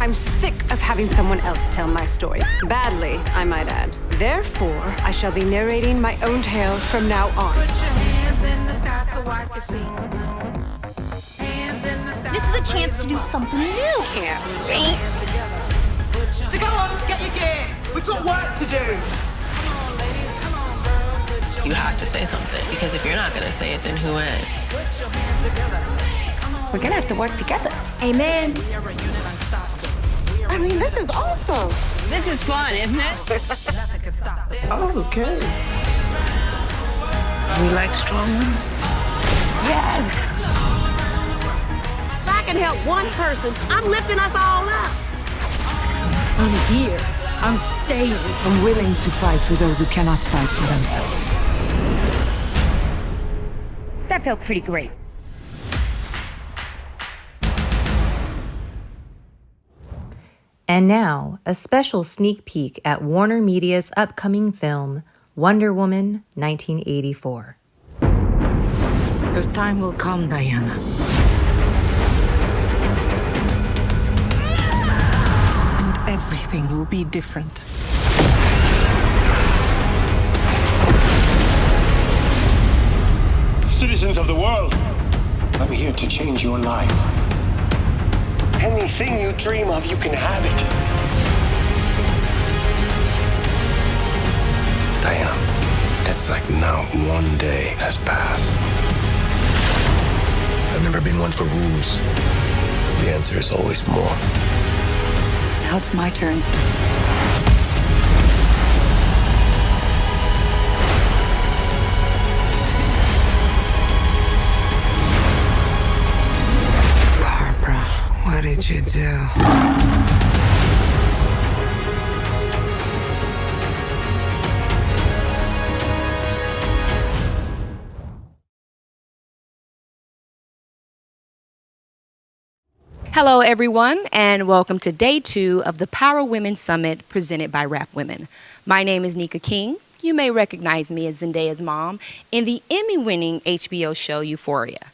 I'm sick of having someone else tell my story. Badly, I might add. Therefore, I shall be narrating my own tale from now on. Put your hands in the sky so I can see. This is a chance to do something new. Yeah. So go on, get your gear. We've got work to do. You have to say something, because if you're not gonna say it, then who is? We're gonna have to work together. Amen. I mean, this is awesome. This is fun, isn't it? Oh, okay. We like strong women. Yes. If I can help one person, I'm lifting us all up. I'm here. I'm staying. I'm willing to fight for those who cannot fight for themselves. That felt pretty great. And now, a special sneak peek at Warner Media's upcoming film, Wonder Woman 1984. Your time will come, Diana. And everything will be different. Citizens of the world, I'm here to change your life. Anything you dream of, you can have it. Diana, it's like now one day has passed. I've never been one for rules. The answer is always more. Now it's my turn. What did you do? Hello, everyone, and welcome to Day 2 of the Power Women Summit presented by Wrap Women. My name is Nika King. You may recognize me as Zendaya's mom in the Emmy-winning HBO show Euphoria.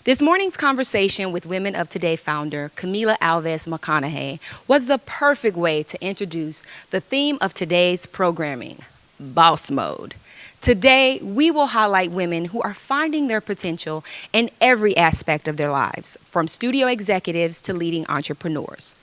This morning's conversation with Women of Today founder Camila Alves McConaughey was the perfect way to introduce the theme of today's programming, Boss Mode. Today, we will highlight women who are finding their potential in every aspect of their lives, from studio executives to leading entrepreneurs.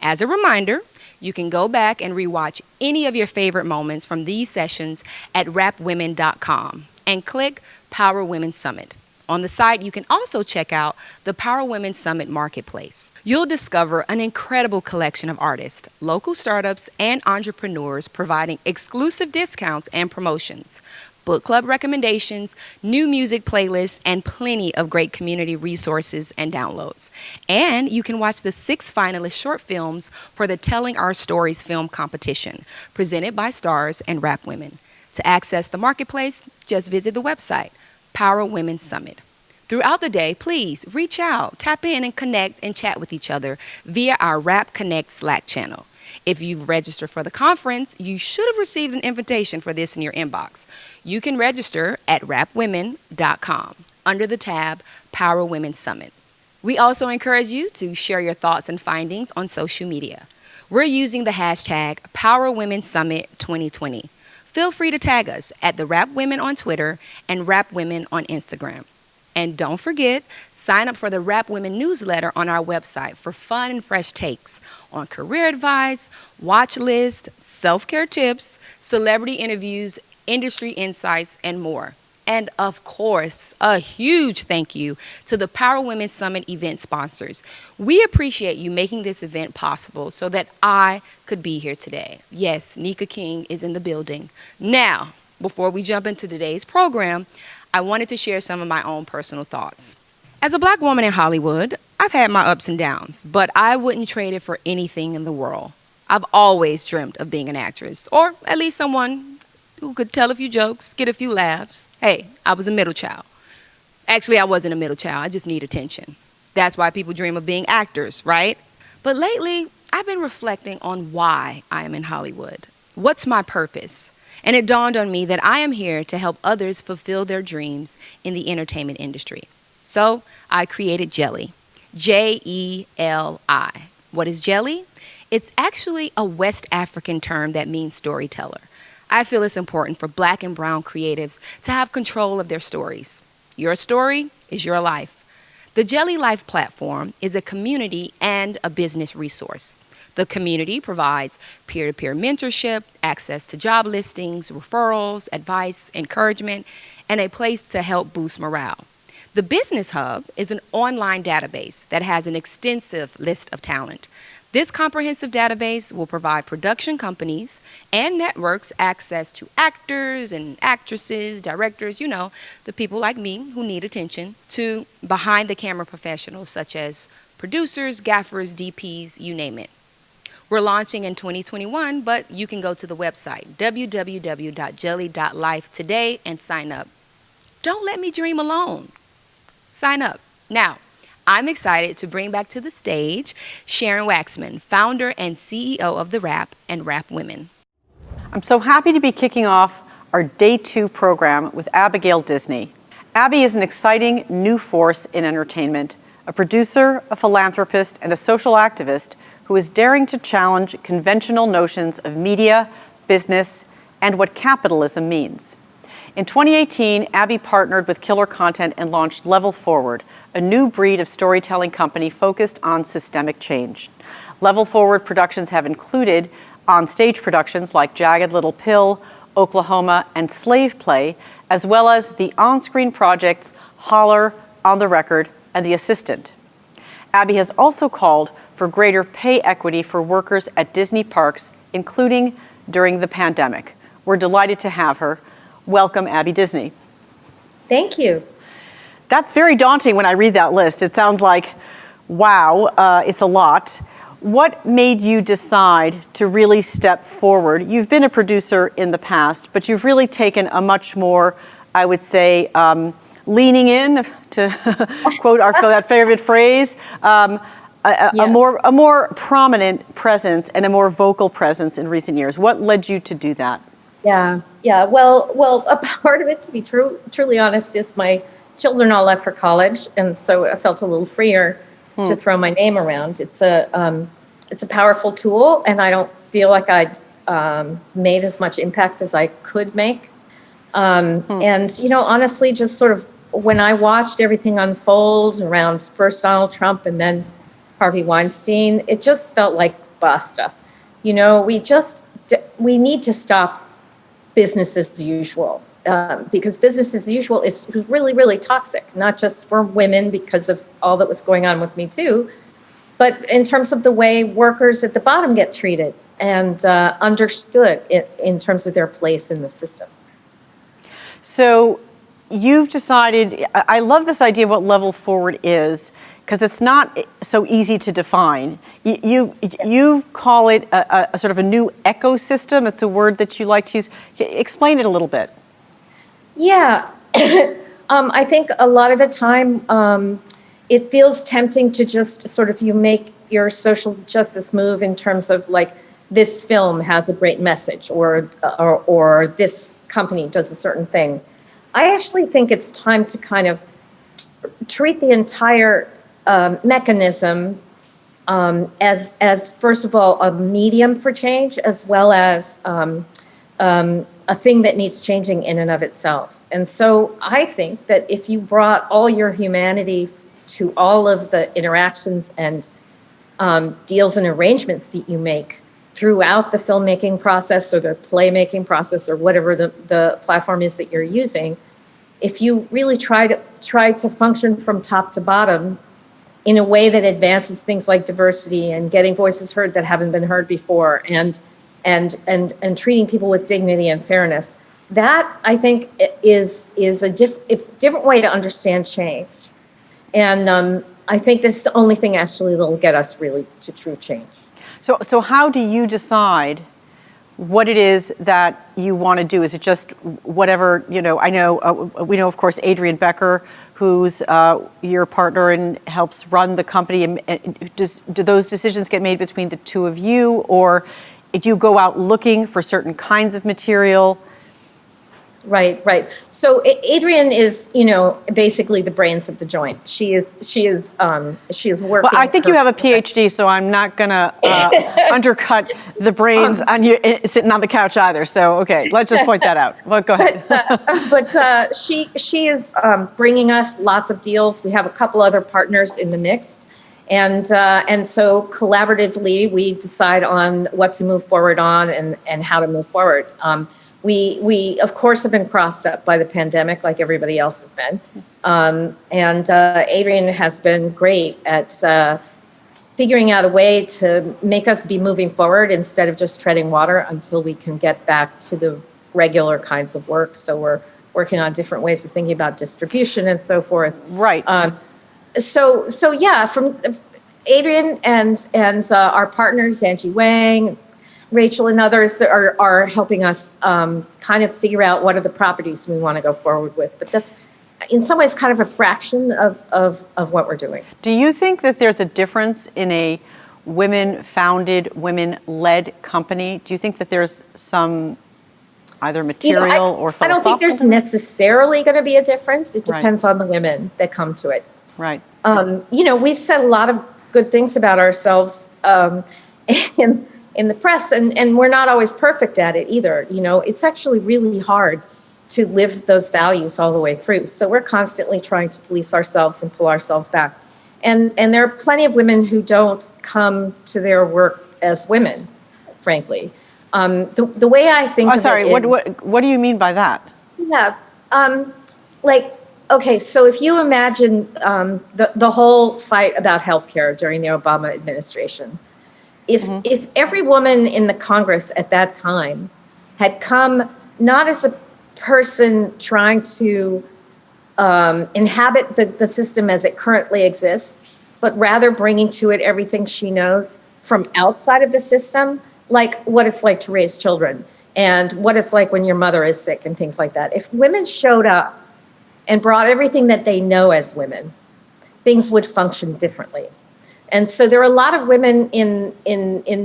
As a reminder, you can go back and rewatch any of your favorite moments from these sessions at wrapwomen.com and click Power Women Summit. On the site, you can also check out the Power Women Summit Marketplace. You'll discover an incredible collection of artists, local startups, and entrepreneurs providing exclusive discounts and promotions, book club recommendations, new music playlists, and plenty of great community resources and downloads. And you can watch the 6 finalist short films for the Telling Our Stories film competition, presented by Stars and Wrap Women. To access the marketplace, just visit the website, Power Women Summit. Throughout the day, please reach out, tap in, and connect and chat with each other via our Wrap Connect Slack channel. If you've registered for the conference, you should have received an invitation for this in your inbox. You can register at wrapwomen.com under the tab Power Women Summit. We also encourage you to share your thoughts and findings on social media. We're using the hashtag Power Women Summit 2020. Feel free to tag us at TheWrap Women on Twitter and Wrap Women on Instagram. And don't forget, sign up for the Wrap Women newsletter on our website for fun and fresh takes on career advice, watch list, self-care tips, celebrity interviews, industry insights, and more. And of course, a huge thank you to the Power Women Summit event sponsors. We appreciate you making this event possible so that I could be here today. Yes, Nika King is in the building. Now, before we jump into today's program, I wanted to share some of my own personal thoughts. As a Black woman in Hollywood, I've had my ups and downs, but I wouldn't trade it for anything in the world. I've always dreamt of being an actress, or at least someone who could tell a few jokes, get a few laughs. Hey, I was a middle child. Actually, I wasn't a middle child. I just need attention. That's why people dream of being actors, right? But lately, I've been reflecting on why I am in Hollywood. What's my purpose? And it dawned on me that I am here to help others fulfill their dreams in the entertainment industry. So I created Jelly, Jelli. What is Jelly? It's actually a West African term that means storyteller. I feel it's important for Black and brown creatives to have control of their stories. Your story is your life. The Jelly Life platform is a community and a business resource. The community provides peer-to-peer mentorship, access to job listings, referrals, advice, encouragement, and a place to help boost morale. The Business Hub is an online database that has an extensive list of talent. This comprehensive database will provide production companies and networks access to actors and actresses, directors, the people like me who need attention, to behind-the-camera professionals such as producers, gaffers, DPs, you name it. We're launching in 2021, but you can go to the website, www.jelly.life today and sign up. Don't let me dream alone. Sign up. Now, I'm excited to bring back to the stage Sharon Waxman, founder and CEO of TheWrap and Wrap Women. I'm so happy to be kicking off our Day 2 program with Abigail Disney. Abby is an exciting new force in entertainment, a producer, a philanthropist, and a social activist who is daring to challenge conventional notions of media, business, and what capitalism means. In 2018, Abby partnered with Killer Content and launched Level Forward, a new breed of storytelling company focused on systemic change. Level Forward productions have included on-stage productions like Jagged Little Pill, Oklahoma, and Slave Play, as well as the on-screen projects Holler, On the Record, and The Assistant. Abby has also called for greater pay equity for workers at Disney parks, including during the pandemic. We're delighted to have her. Welcome, Abby Disney. Thank you. That's very daunting when I read that list. It sounds like, wow, it's a lot. What made you decide to really step forward? You've been a producer in the past, but you've really taken a much more, I would say, leaning in, to quote that favorite phrase, a more prominent presence and a more vocal presence in recent years. What led you to do that? Yeah. Well, a part of it, to be truly honest, is my children all left for college, and so I felt a little freer to throw my name around. It's a powerful tool, and I don't feel like I'd made as much impact as I could make. And honestly, just sort of when I watched everything unfold around first Donald Trump and then Harvey Weinstein, it just felt like basta. We need to stop business as usual. Because business as usual is really, really toxic, not just for women because of all that was going on with Me Too, but in terms of the way workers at the bottom get treated and understood in terms of their place in the system. So you've decided, I love this idea of what Level Forward is, because it's not so easy to define. You call it a sort of a new ecosystem. It's a word that you like to use. Explain it a little bit. Yeah, I think a lot of the time it feels tempting to just sort of you make your social justice move in terms of like this film has a great message or this company does a certain thing. I actually think it's time to kind of treat the entire mechanism as first of all a medium for change, as well as a thing that needs changing in and of itself. And so I think that if you brought all your humanity to all of the interactions and deals and arrangements that you make throughout the filmmaking process or the playmaking process or whatever the platform is that you're using, if you really try to function from top to bottom in a way that advances things like diversity and getting voices heard that haven't been heard before and treating people with dignity and fairness, that I think is a different way to understand change. And I think this is the only thing actually that will get us really to true change. So how do you decide what it is that you want to do? Is it just whatever, we know, of course, Adrian Becker, who's your partner and helps run the company. And do those decisions get made between the two of you, or do you go out looking for certain kinds of material? Right. So Adrienne is, basically the brains of the joint. She is working. Well, I think you have a PhD, so I'm not going to undercut the brains on you sitting on the couch either. So, okay, let's just point that out. Well, go ahead. But she is bringing us lots of deals. We have a couple other partners in the mix. And so collaboratively, we decide on what to move forward on and how to move forward. We of course have been crossed up by the pandemic, like everybody else has been. And Adrienne has been great at figuring out a way to make us be moving forward instead of just treading water until we can get back to the regular kinds of work. So we're working on different ways of thinking about distribution and so forth. Right. So yeah, from Adrienne and our partners, Angie Wang, Rachel and others are helping us kind of figure out what are the properties we want to go forward with. But that's, in some ways, kind of a fraction of what we're doing. Do you think that there's a difference in a women-founded, women-led company? Do you think that there's some either material or philosophical? I don't think there's necessarily going to be a difference. It depends on the women that come to it. Right. We've said a lot of good things about ourselves in the press, and we're not always perfect at it either. It's actually really hard to live those values all the way through. So we're constantly trying to police ourselves and pull ourselves back. And there are plenty of women who don't come to their work as women, frankly. The way I think of sorry, it what do you mean by that? Yeah. Okay, so if you imagine the whole fight about healthcare during the Obama administration, if every woman in the Congress at that time had come not as a person trying to inhabit the system as it currently exists, but rather bringing to it everything she knows from outside of the system, like what it's like to raise children and what it's like when your mother is sick and things like that. If women showed up and brought everything that they know as women, things would function differently. And so there are a lot of women in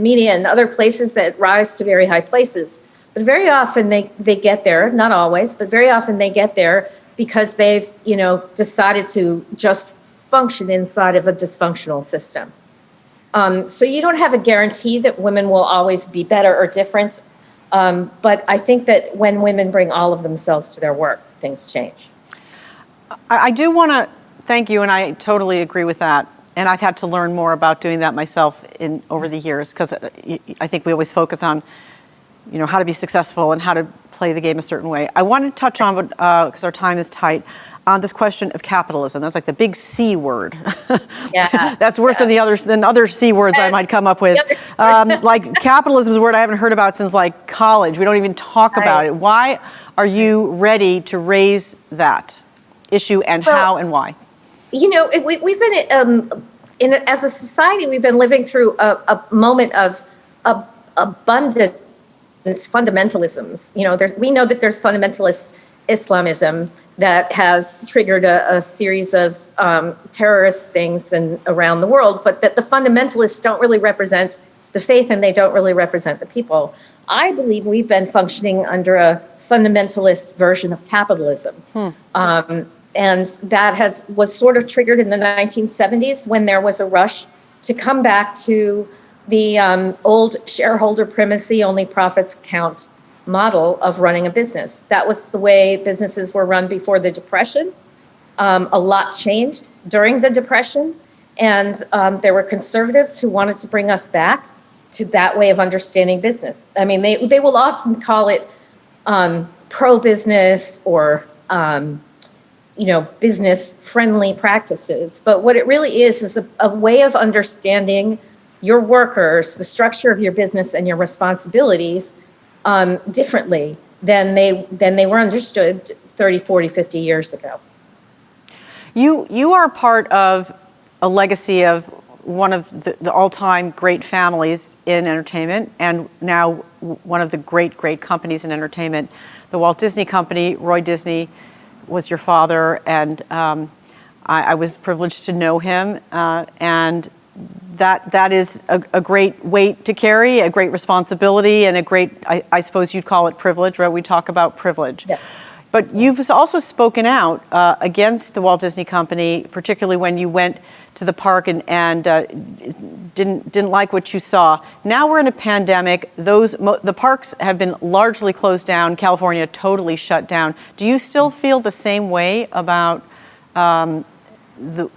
media and other places that rise to very high places. But very often they get there, not always, but very often they get there because they've, decided to just function inside of a dysfunctional system. So you don't have a guarantee that women will always be better or different. But I think that when women bring all of themselves to their work, things change. I do want to thank you, and I totally agree with that. And I've had to learn more about doing that myself over the years, because I think we always focus on, how to be successful and how to play the game a certain way. I want to touch on, because our time is tight, on this question of capitalism. That's like the big C word. Yeah. That's worse than other C words I might come up with. Like capitalism is a word I haven't heard about since like college. We don't even talk about it. Why are you ready to raise that issue, and how and why? We've been as a society, we've been living through a moment of abundant fundamentalisms. We know that there's fundamentalist Islamism that has triggered a series of terrorist things around the world, but that the fundamentalists don't really represent the faith and they don't really represent the people. I believe we've been functioning under a fundamentalist version of capitalism. And that was sort of triggered in the 1970s when there was a rush to come back to the old shareholder primacy, only profits count model of running a business. That was the way businesses were run before the Depression. A lot changed during the Depression, and there were conservatives who wanted to bring us back to that way of understanding business. I mean, they will often call it pro-business or business-friendly practices. But what it really is a way of understanding your workers, the structure of your business and your responsibilities differently than they were understood 30, 40, 50 years ago. You are part of a legacy of one of the all-time great families in entertainment, and now one of the great companies in entertainment, the Walt Disney Company. Roy Disney was your father, and I was privileged to know him, and that is a great weight to carry, a great responsibility, and a great, I suppose you'd call it privilege, right? We talk about privilege. Yeah. But you've also spoken out against the Walt Disney Company, particularly when you went to the park and didn't like what you saw. Now we're in a pandemic. The parks have been largely closed down. California totally shut down. Do you still feel the same way about the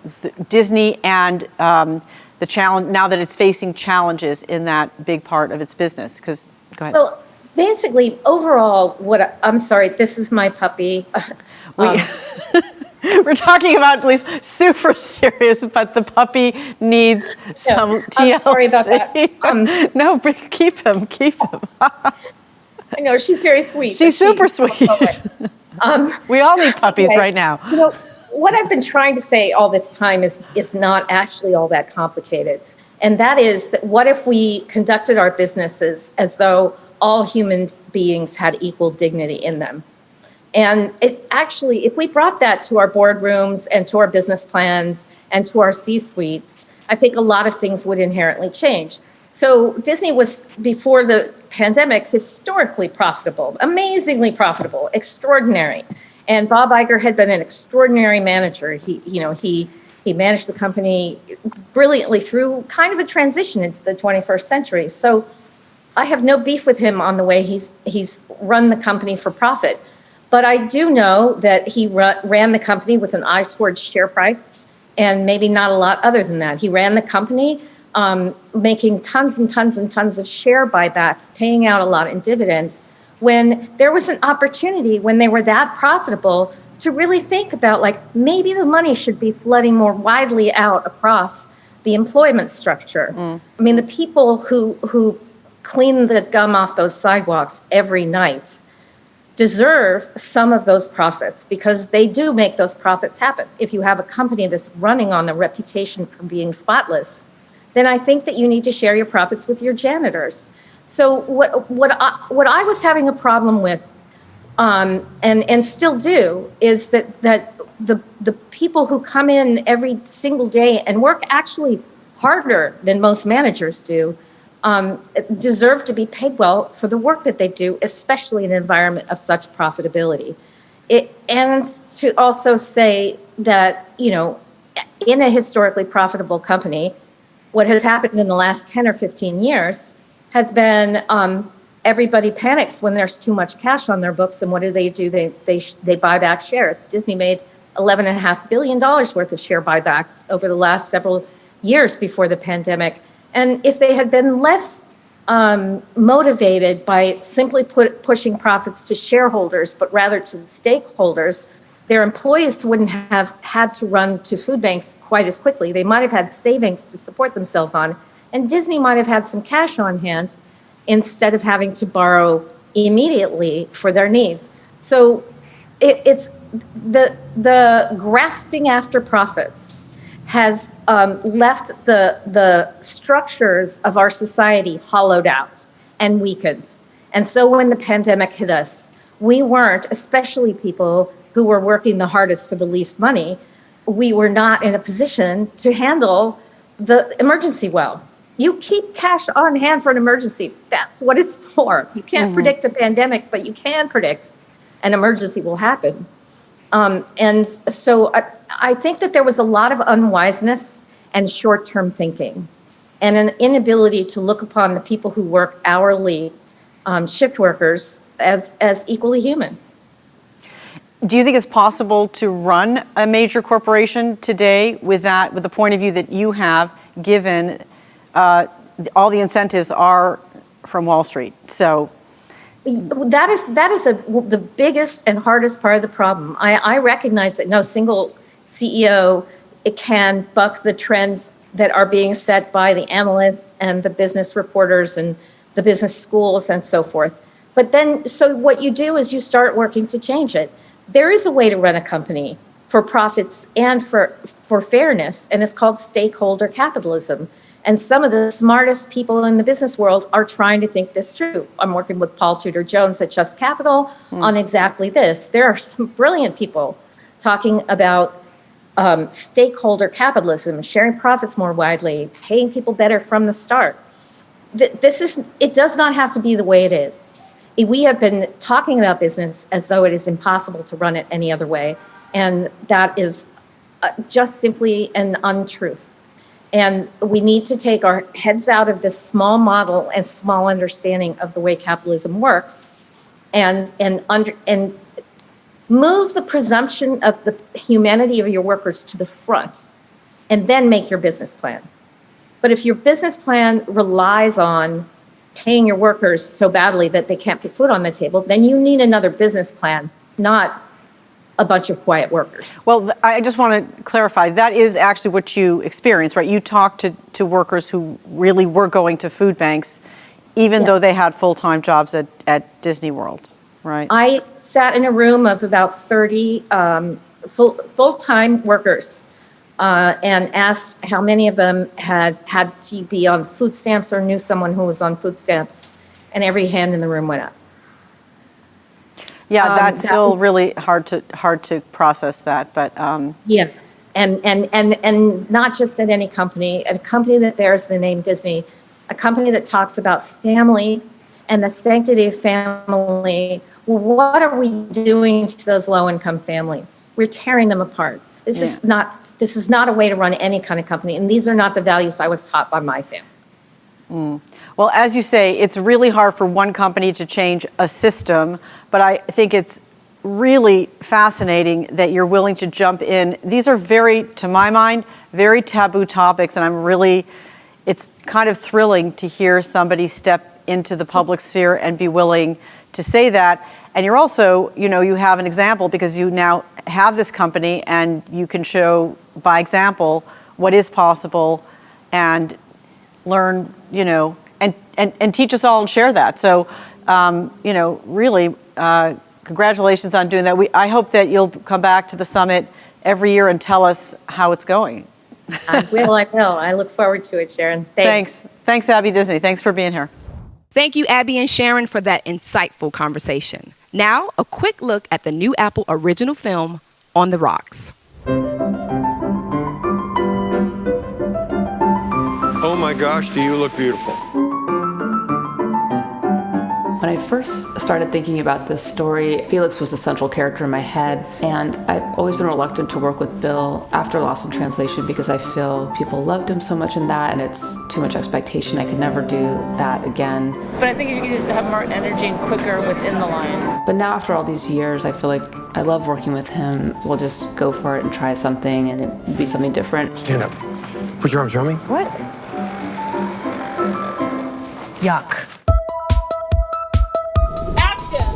Disney and the challenge now that it's facing challenges in that big part of its business? Because go ahead. Well, basically, overall, I'm sorry, this is my puppy. We're talking about at least super serious, but the puppy needs some TLC. I'm sorry about that. No, keep him. I know, she's very sweet. She's super sweet. We all need puppies right now. You know, what I've been trying to say all this time is not actually all that complicated. And that is that what if we conducted our businesses as though all human beings had equal dignity in them? And it actually, if we brought that to our boardrooms and to our business plans and to our C-suites, I think a lot of things would inherently change. So Disney was, before the pandemic, historically profitable, amazingly profitable, extraordinary. And Bob Iger had been an extraordinary manager. He managed the company brilliantly through kind of a transition into the 21st century. So I have no beef with him on the way he's run the company for profit. But I do know that he ran the company with an eye towards share price and maybe not a lot other than that. He ran the company making tons and tons and tons of share buybacks, paying out a lot in dividends, when there was an opportunity, when they were that profitable, to really think about, like, maybe the money should be flooding more widely out across the employment structure. I mean, the people who clean the gum off those sidewalks every night deserve some of those profits, because they do make those profits happen. If you have a company that's running on the reputation for being spotless, then I think that you need to share your profits with your janitors. So what I was having a problem with, and still do, is that the people who come in every single day and work actually harder than most managers do, deserve to be paid well for the work that they do, especially in an environment of such profitability. And to also say that, in a historically profitable company, what has happened in the last 10 or 15 years has been everybody panics when there's too much cash on their books. And what do? They buy back shares. Disney made $11.5 billion worth of share buybacks over the last several years before the pandemic. And if they had been less motivated by simply pushing profits to shareholders, but rather to stakeholders, their employees wouldn't have had to run to food banks quite as quickly. They might have had savings to support themselves on, and Disney might have had some cash on hand instead of having to borrow immediately for their needs. So it's the grasping after profits has left the structures of our society hollowed out and weakened. And so when the pandemic hit us, we weren't, especially people who were working the hardest for the least money, we were not in a position to handle the emergency well. You keep cash on hand for an emergency. That's what it's for. You can't predict a pandemic, but you can predict an emergency will happen. And so I think that there was a lot of unwiseness and short-term thinking, and an inability to look upon the people who work hourly shift workers as equally human. Do you think it's possible to run a major corporation today with the point of view that you have, given all the incentives are from Wall Street? So that is the biggest and hardest part of the problem. I recognize that no single CEO can buck the trends that are being set by the analysts and the business reporters and the business schools and so forth. But then, so what you do is you start working to change it. There is a way to run a company for profits and for fairness, and it's called stakeholder capitalism. And some of the smartest people in the business world are trying to think this through. I'm working with Paul Tudor Jones at Just Capital on exactly this. There are some brilliant people talking about stakeholder capitalism, sharing profits more widely, paying people better from the start. It does not have to be the way it is. We have been talking about business as though it is impossible to run it any other way. And that is just simply an untruth. And we need to take our heads out of this small model and small understanding of the way capitalism works and move the presumption of the humanity of your workers to the front and then make your business plan. But if your business plan relies on paying your workers so badly that they can't put food on the table, then you need another business plan, not a bunch of quiet workers. Well, I just want to clarify, that is actually what you experienced, right? You talked to workers who really were going to food banks, even though they had full-time jobs at Disney World, right? I sat in a room of about 30 full-time workers and asked how many of them had to be on food stamps or knew someone who was on food stamps, and every hand in the room went up. Yeah, that's still really hard to process that, but yeah, and not just at any company, at a company that bears the name Disney, a company that talks about family and the sanctity of family. Well, what are we doing to those low-income families? We're tearing them apart. This is not a way to run any kind of company, and these are not the values I was taught by my family. Well, as you say, it's really hard for one company to change a system, but I think it's really fascinating that you're willing to jump in. These are to my mind, very taboo topics, and it's kind of thrilling to hear somebody step into the public sphere and be willing to say that. And you're also, you have an example because you now have this company and you can show by example what is possible and learn, and teach us all and share that. So, really, congratulations on doing that. I hope that you'll come back to the summit every year and tell us how it's going. I will. I look forward to it, Sharon. Thanks, Abby Disney. Thanks for being here. Thank you, Abby and Sharon, for that insightful conversation. Now, a quick look at the new Apple original film, On the Rocks. Oh my gosh, do you look beautiful. When I first started thinking about this story, Felix was the central character in my head, and I've always been reluctant to work with Bill after Lost in Translation because I feel people loved him so much in that, and it's too much expectation. I could never do that again. But I think you can just have more energy and quicker within the lines. But now after all these years, I feel like I love working with him. We'll just go for it and try something, and it'd be something different. Stand up. Put your arms around me. What? Yuck.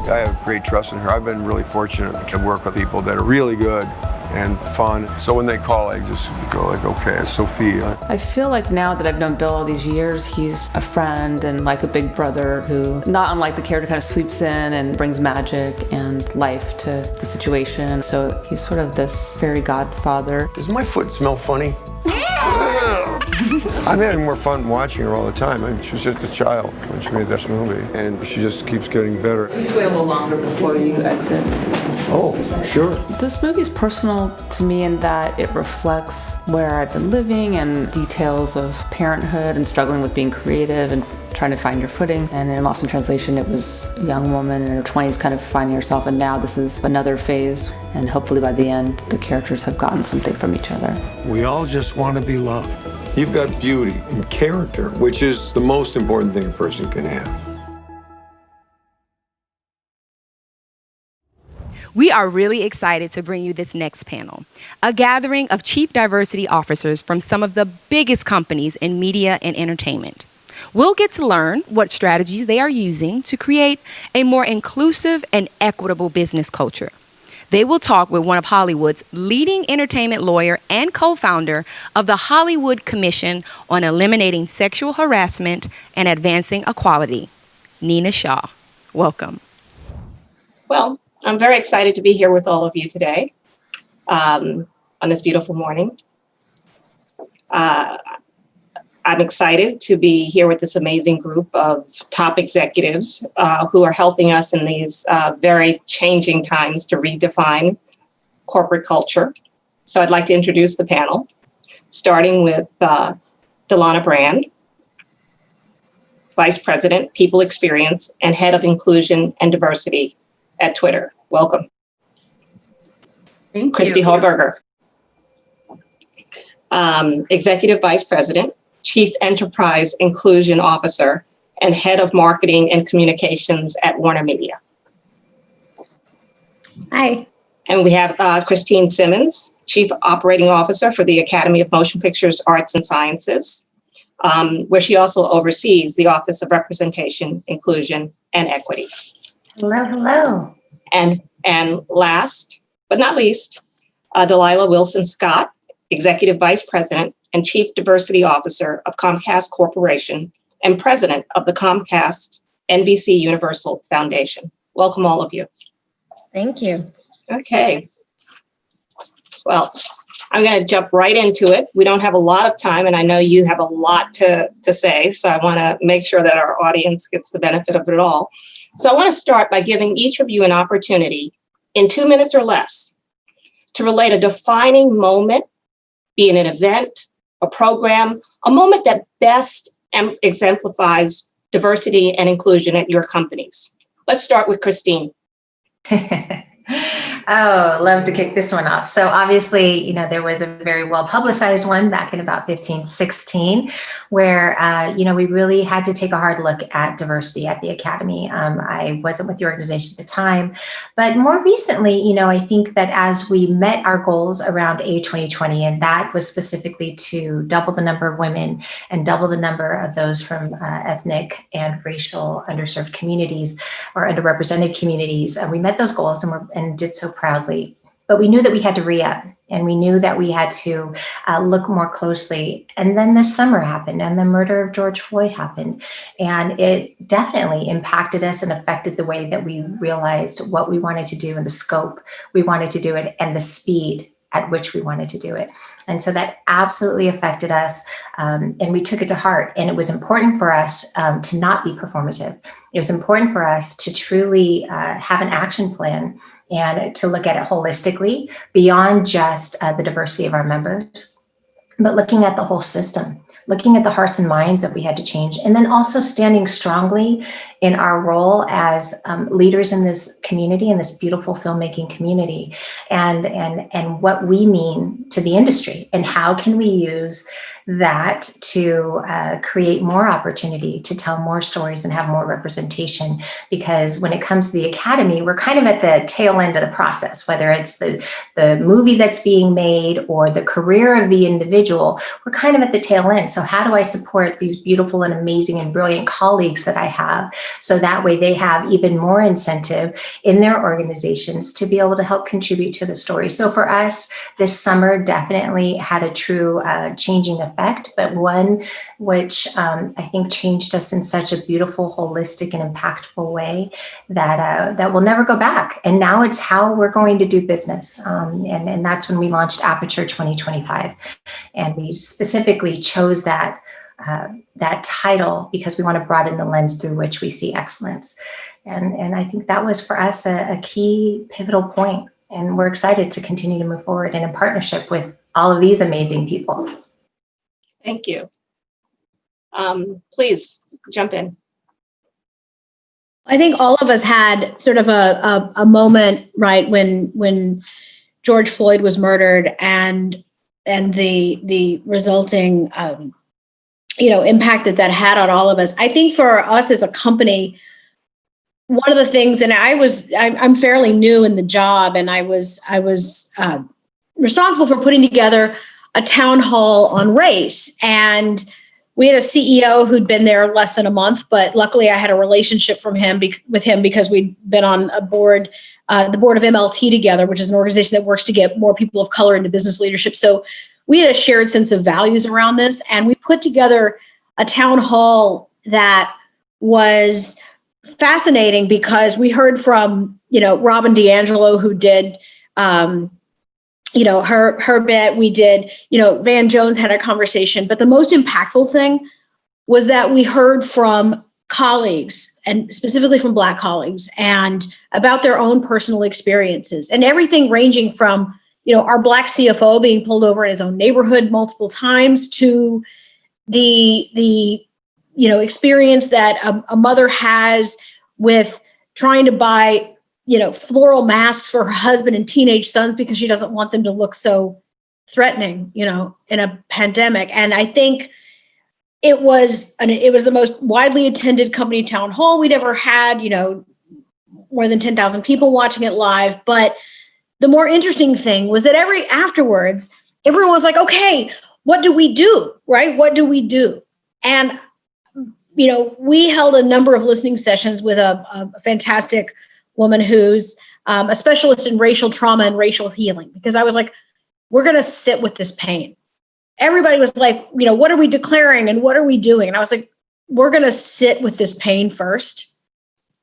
I have great trust in her. I've been really fortunate to work with people that are really good and fun. So when they call, I just go like, okay, it's Sophia. I feel like now that I've known Bill all these years, he's a friend and like a big brother who, not unlike the character, kind of sweeps in and brings magic and life to the situation. So he's sort of this fairy godfather. Does my foot smell funny? I'm having more fun watching her all the time. I mean, she was just a child when she made this movie, and she just keeps getting better. Just wait a little longer before you exit. Oh, sure. This movie is personal to me in that it reflects where I've been living and details of parenthood and struggling with being creative and trying to find your footing. And in Lost in Translation, it was a young woman in her 20s kind of finding herself, and now this is another phase. And hopefully by the end, the characters have gotten something from each other. We all just want to be loved. You've got beauty and character, which is the most important thing a person can have. We are really excited to bring you this next panel, a gathering of chief diversity officers from some of the biggest companies in media and entertainment. We'll get to learn what strategies they are using to create a more inclusive and equitable business culture. They will talk with one of Hollywood's leading entertainment lawyer and co-founder of the Hollywood Commission on Eliminating Sexual Harassment and Advancing Equality, Nina Shaw. Welcome. Well, I'm very excited to be here with all of you today on this beautiful morning. I'm excited to be here with this amazing group of top executives who are helping us in these very changing times to redefine corporate culture. So I'd like to introduce the panel, starting with Delana Brand. Vice President, People Experience, and Head of Inclusion and Diversity at Twitter. Welcome. Christy Hallberger, Executive Vice President, Chief Enterprise Inclusion Officer, and Head of Marketing and Communications at Warner Media. Hi. And we have Christine Simmons, Chief Operating Officer for the Academy of Motion Pictures Arts and Sciences, where she also oversees the Office of Representation, Inclusion, and Equity. Hello, hello. And last but not least, Delilah Wilson Scott, Executive Vice President and Chief Diversity Officer of Comcast Corporation and President of the Comcast NBC Universal Foundation. Welcome, all of you. Thank you. Okay. Well, I'm going to jump right into it. We don't have a lot of time, and I know you have a lot to say, so I want to make sure that our audience gets the benefit of it all. So I want to start by giving each of you an opportunity in 2 minutes or less to relate a defining moment, be it an event, a program, a moment that best exemplifies diversity and inclusion at your companies. Let's start with Christine. Oh, love to kick this one off. So obviously, there was a very well publicized one back in about 15, 16, where, we really had to take a hard look at diversity at the Academy. I wasn't with the organization at the time, but more recently, I think that as we met our goals around A 2020, and that was specifically to double the number of women and double the number of those from ethnic and racial underserved communities or underrepresented communities, we met those goals and did so proudly. But we knew that we had to re-up, and we knew that we had to look more closely. And then this summer happened, and the murder of George Floyd happened. And it definitely impacted us and affected the way that we realized what we wanted to do and the scope we wanted to do it and the speed at which we wanted to do it. And so that absolutely affected us, and we took it to heart. And it was important for us to not be performative. It was important for us to truly have an action plan and to look at it holistically beyond just the diversity of our members, but looking at the whole system, looking at the hearts and minds that we had to change, and then also standing strongly in our role as leaders in this community, in this beautiful filmmaking community, and what we mean to the industry, and how can we use that to create more opportunity to tell more stories and have more representation. Because when it comes to the Academy, we're kind of at the tail end of the process, whether it's the movie that's being made or the career of the individual, we're kind of at the tail end. So how do I support these beautiful and amazing and brilliant colleagues that I have, so that way they have even more incentive in their organizations to be able to help contribute to the story. So for us, this summer definitely had a true changing effect, but one which I think changed us in such a beautiful, holistic, and impactful way that will never go back. And now it's how we're going to do business. And that's when we launched Aperture 2025. And we specifically chose that title because we want to broaden the lens through which we see excellence. And I think that was for us a key pivotal point. And we're excited to continue to move forward in a partnership with all of these amazing people. Thank you. Please jump in. I think all of us had sort of a moment, right, when George Floyd was murdered and the resulting impact that had on all of us. I think for us as a company, one of the things, and I'm fairly new in the job, and I was responsible for putting together a town hall on race. And we had a CEO who'd been there less than a month, but luckily I had a relationship with him because we'd been on a board, the board of MLT together, which is an organization that works to get more people of color into business leadership. So we had a shared sense of values around this, and we put together a town hall that was fascinating because we heard from, Robin DiAngelo, who did, her bit. We did, Van Jones had a conversation, but the most impactful thing was that we heard from colleagues, and specifically from Black colleagues, and about their own personal experiences, and everything ranging from, our Black CFO being pulled over in his own neighborhood multiple times to the experience that a mother has with trying to buy, floral masks for her husband and teenage sons because she doesn't want them to look so threatening, in a pandemic. And I think it was the most widely attended company town hall we'd ever had, more than 10,000 people watching it live. But the more interesting thing was that afterwards, everyone was like, okay, what do we do? Right? What do we do? And, we held a number of listening sessions with a fantastic woman who's a specialist in racial trauma and racial healing, because I was like, we're going to sit with this pain. Everybody was like, what are we declaring and what are we doing? And I was like, we're going to sit with this pain first.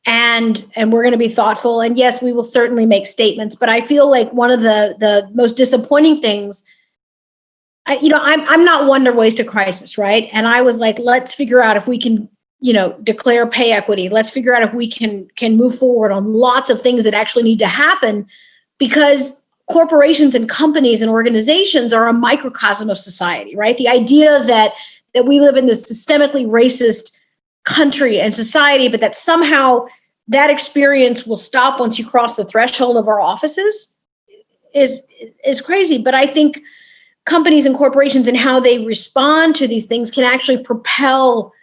And we're going to be thoughtful. And yes, we will certainly make statements. But I feel like one of the most disappointing things, I'm not one to waste a crisis, right? And I was like, let's figure out if we can, declare pay equity. Let's figure out if we can move forward on lots of things that actually need to happen, because corporations and companies and organizations are a microcosm of society, right? The idea that we live in this systemically racist country and society, but that somehow that experience will stop once you cross the threshold of our offices is crazy. But I think companies and corporations and how they respond to these things can actually propel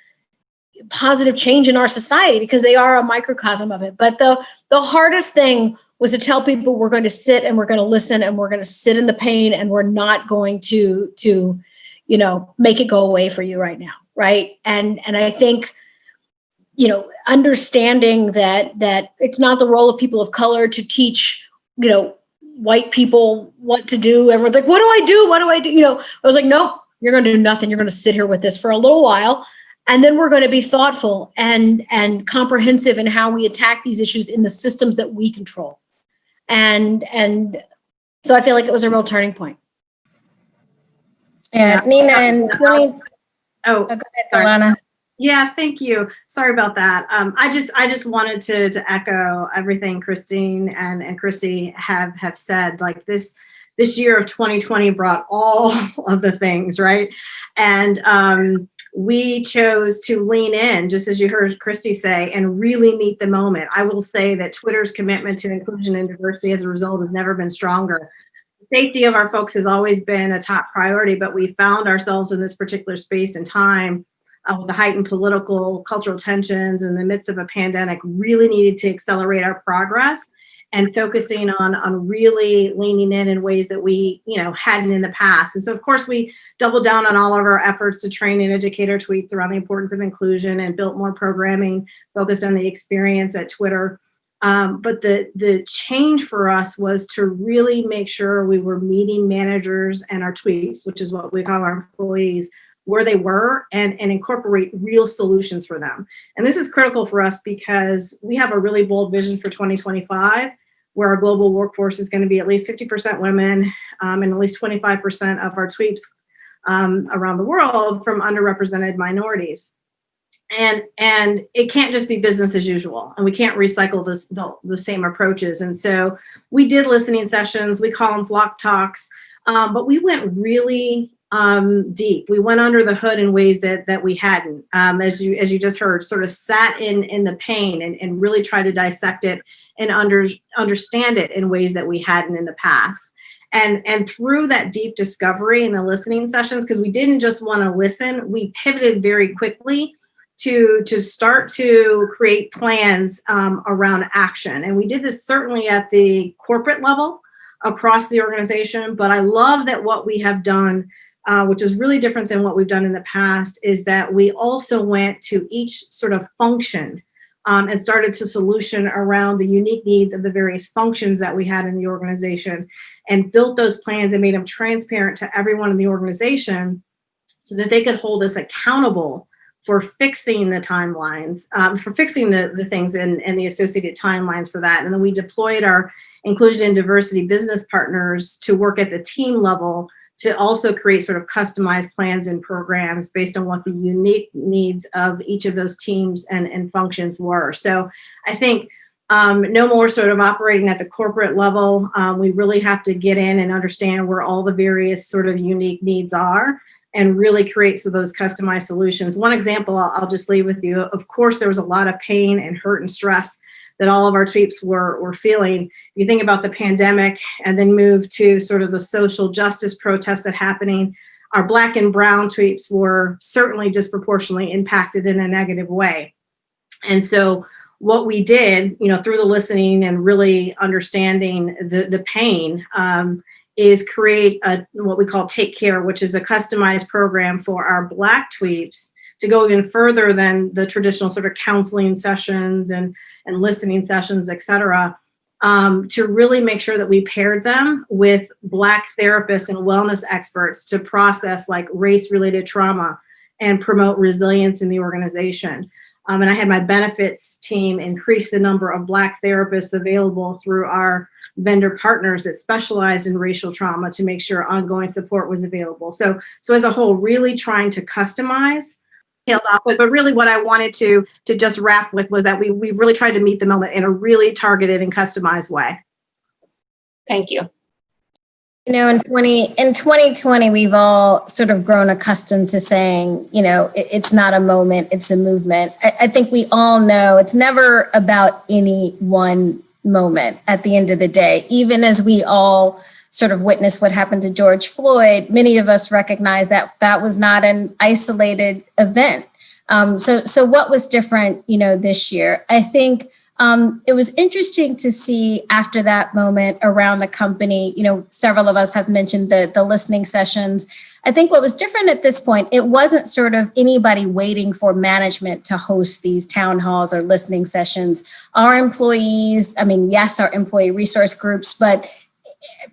positive change in our society, because they are a microcosm of it. But the hardest thing was to tell people we're going to sit and we're going to listen and we're going to sit in the pain and we're not going to make it go away for you right now, right? And I think understanding that it's not the role of people of color to teach white people what to do. Everyone's like, what do I do? What do I do? I was like, nope, you're going to do nothing. You're going to sit here with this for a little while. And then we're going to be thoughtful and comprehensive in how we attack these issues in the systems that we control. And so I feel like it was a real turning point. Yeah, Nina, in 20. Oh, go ahead, Solana. Yeah, thank you. Sorry about that. I just wanted to echo everything Christine and Christy have said. Like this year of 2020 brought all of the things, right? And we chose to lean in, just as you heard Christy say, and really meet the moment. I will say that Twitter's commitment to inclusion and diversity as a result has never been stronger. Safety of our folks has always been a top priority, but we found ourselves in this particular space and time with the heightened political, cultural tensions in the midst of a pandemic, really needed to accelerate our progress and focusing on really leaning in ways that we, hadn't in the past. And so, of course, we doubled down on all of our efforts to train and educate our tweets around the importance of inclusion and built more programming focused on the experience at Twitter. But the change for us was to really make sure we were meeting managers and our tweets, which is what we call our employees, where they were and incorporate real solutions for them. And this is critical for us because we have a really bold vision for 2025, where our global workforce is going to be at least 50% women and at least 25% of our tweets around the world from underrepresented minorities. And it can't just be business as usual, and we can't recycle the same approaches. And so we did listening sessions, we call them flock talks, but we went really deep. We went under the hood in ways that we hadn't, as you just heard, sort of sat in the pain and really tried to dissect it and understand it in ways that we hadn't in the past. And through that deep discovery in the listening sessions, because we didn't just want to listen, we pivoted very quickly to start to create plans around action. And we did this certainly at the corporate level across the organization, but I love that what we have done, which is really different than what we've done in the past, is that we also went to each sort of function and started to solution around the unique needs of the various functions that we had in the organization, and built those plans and made them transparent to everyone in the organization so that they could hold us accountable for fixing the timelines, for fixing the things and the associated timelines for that. And then we deployed our inclusion and diversity business partners to work at the team level to also create sort of customized plans and programs based on what the unique needs of each of those teams and functions were. So I think no more sort of operating at the corporate level. We really have to get in and understand where all the various sort of unique needs are and really create so those customized solutions. One example I'll just leave with you. Of course, there was a lot of pain and hurt and stress that all of our tweeps were feeling. You think about the pandemic and then move to sort of the social justice protests that happening. Our Black and brown tweeps were certainly disproportionately impacted in a negative way. And so what we did, through the listening and really understanding the pain, is create what we call Take Care, which is a customized program for our Black tweeps to go even further than the traditional sort of counseling sessions and listening sessions, et cetera, to really make sure that we paired them with Black therapists and wellness experts to process like race-related trauma and promote resilience in the organization. And I had my benefits team increase the number of Black therapists available through our vendor partners that specialize in racial trauma to make sure ongoing support was available. So as a whole, really trying to customize, tailed off, but really what I wanted to just wrap with was that we really tried to meet the moment in a really targeted and customized way. Thank you. In 2020, we've all sort of grown accustomed to saying, it's not a moment, it's a movement. I think we all know it's never about any one moment at the end of the day. Even as we all sort of witnessed what happened to George Floyd, many of us recognize that that was not an isolated event. So what was different, this year? I think it was interesting to see after that moment around the company, several of us have mentioned the listening sessions. I think what was different at this point, it wasn't sort of anybody waiting for management to host these town halls or listening sessions. Our employees, yes, our employee resource groups, but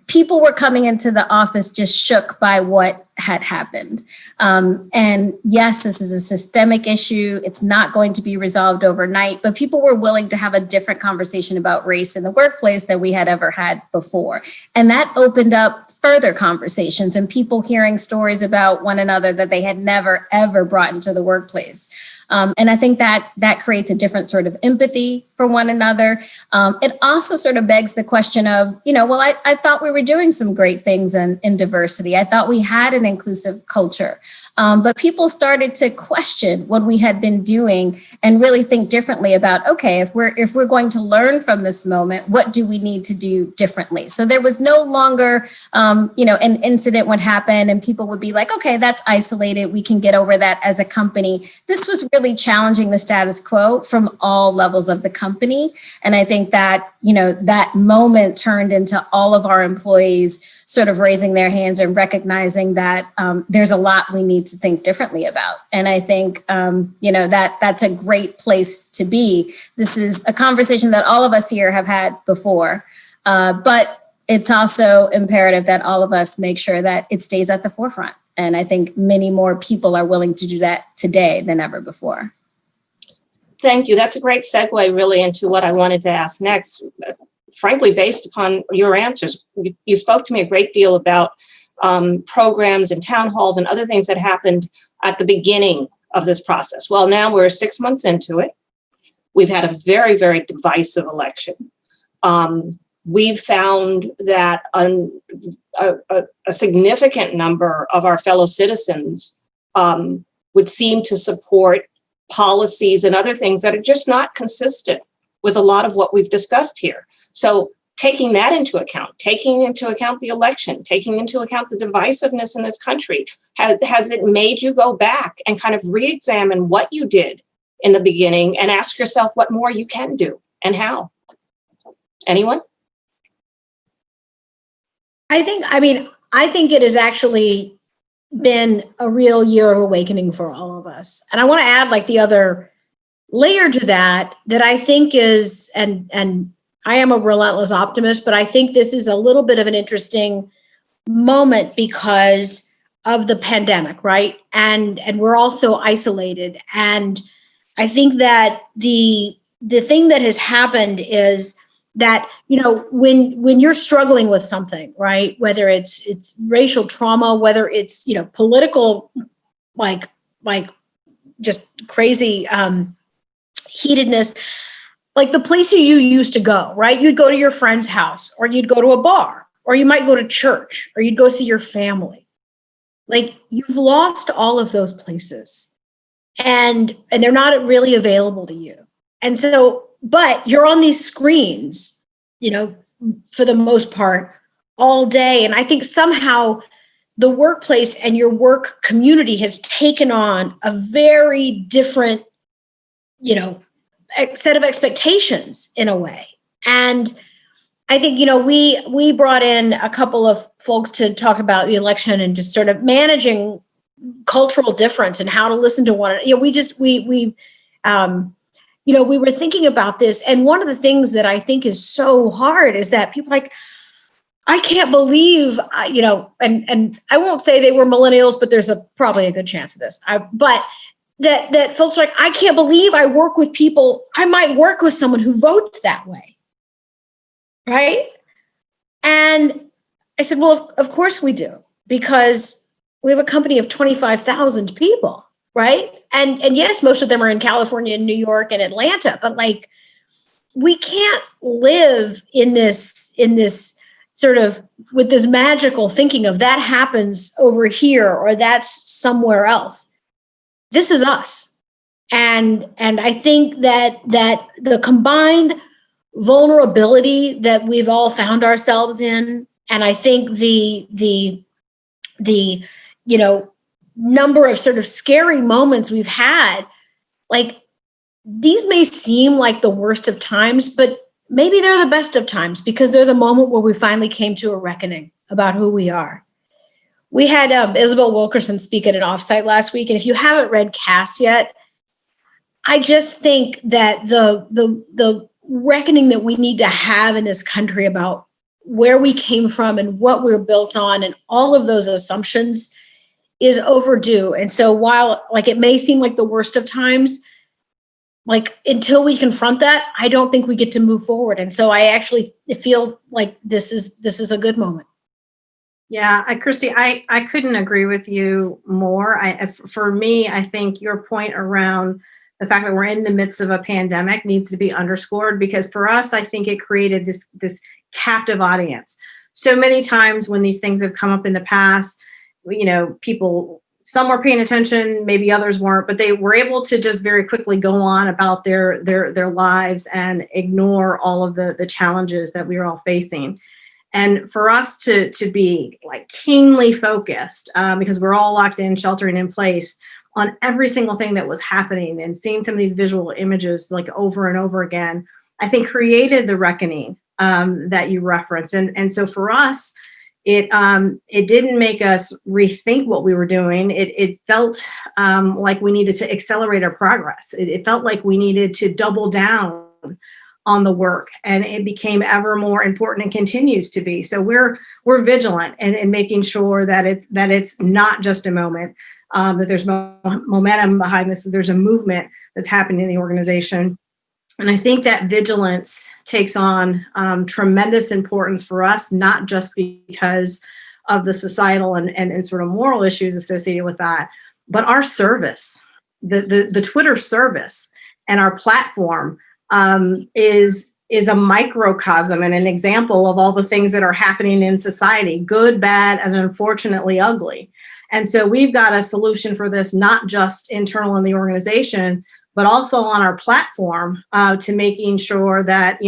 people were coming into the office just shook by what had happened. And yes, this is a systemic issue. It's not going to be resolved overnight, but people were willing to have a different conversation about race in the workplace than we had ever had before. And that opened up further conversations and people hearing stories about one another that they had never, ever brought into the workplace. And I think that creates a different sort of empathy for one another. It also sort of begs the question of, I thought we were doing some great things in diversity. I thought we had an inclusive culture. But people started to question what we had been doing and really think differently about, okay, if we're going to learn from this moment, what do we need to do differently? So there was no longer, an incident would happen and people would be like, okay, that's isolated. We can get over that as a company. This was really challenging the status quo from all levels of the company. And I think that, that moment turned into all of our employees sort of raising their hands and recognizing that there's a lot we need to think differently about. And I think, that's a great place to be. This is a conversation that all of us here have had before, but it's also imperative that all of us make sure that it stays at the forefront. And I think many more people are willing to do that today than ever before. Thank you. That's a great segue really into what I wanted to ask next. Frankly, based upon your answers, you spoke to me a great deal about programs and town halls and other things that happened at the beginning of this process. Well, now we're 6 months into it. We've had a very, very divisive election. We've found that a significant number of our fellow citizens would seem to support policies and other things that are just not consistent with a lot of what we've discussed here. So taking that into account, taking into account the election, taking into account the divisiveness in this country, has it made you go back and kind of re-examine what you did in the beginning and ask yourself what more you can do and how? Anyone? I think it has actually been a real year of awakening for all of us. And I want to add like the other layer to that I think is, and I am a relentless optimist, but I think this is a little bit of an interesting moment because of the pandemic, right? And we're also isolated. And I think that the thing that has happened is that, when you're struggling with something, right, whether it's racial trauma, whether it's, political, like just crazy heatedness, like the place you used to go, right? You'd go to your friend's house or you'd go to a bar or you might go to church or you'd go see your family. Like, you've lost all of those places, and they're not really available to you. And so, but you're on these screens, for the most part, all day. And I think somehow the workplace and your work community has taken on a very different, set of expectations in a way. And I think, we brought in a couple of folks to talk about the election and just sort of managing cultural difference and how to listen to one another. We were thinking about this. And one of the things that I think is so hard is that people I can't believe, and I won't say they were millennials, but there's probably a good chance of this. But that folks are like, I can't believe I work with people. I might work with someone who votes that way. Right. And I said, well, of course we do, because we have a company of 25,000 people. Right. And yes, most of them are in California and New York and Atlanta, but we can't live in this sort of with this magical thinking of that happens over here or that's somewhere else. This is us. And I think that the combined vulnerability that we've all found ourselves in, and I think the number of sort of scary moments we've had, these may seem like the worst of times, but maybe they're the best of times, because they're the moment where we finally came to a reckoning about who we are. We had Isabel Wilkerson speak at an offsite last week, and if you haven't read Cast yet, I just think that the reckoning that we need to have in this country about where we came from and what we're built on and all of those assumptions is overdue. And so while it may seem like the worst of times, until we confront that, I don't think we get to move forward. And so I actually feel like this is a good moment. Yeah, Christy, I couldn't agree with you more. For me, I think your point around the fact that we're in the midst of a pandemic needs to be underscored, because for us, I think it created this captive audience. So many times when these things have come up in the past, people, some were paying attention, maybe others weren't, but they were able to just very quickly go on about their lives and ignore all of the challenges that we were all facing. And for us to be keenly focused, because we're all locked in, sheltering in place, on every single thing that was happening and seeing some of these visual images over and over again, I think created the reckoning that you referenced. And so for us, it didn't make us rethink what we were doing. It felt like we needed to accelerate our progress. It felt like we needed to double down on the work, and it became ever more important and continues to be. So we're vigilant in making sure that it's not just a moment, that there's momentum behind this, that there's a movement that's happening in the organization. And I think that vigilance takes on tremendous importance for us, not just because of the societal and sort of moral issues associated with that, but our service, the Twitter service and our platform is a microcosm and an example of all the things that are happening in society, good, bad, and unfortunately ugly. And so we've got a solution for this, not just internal in the organization, but also on our platform, to making sure that,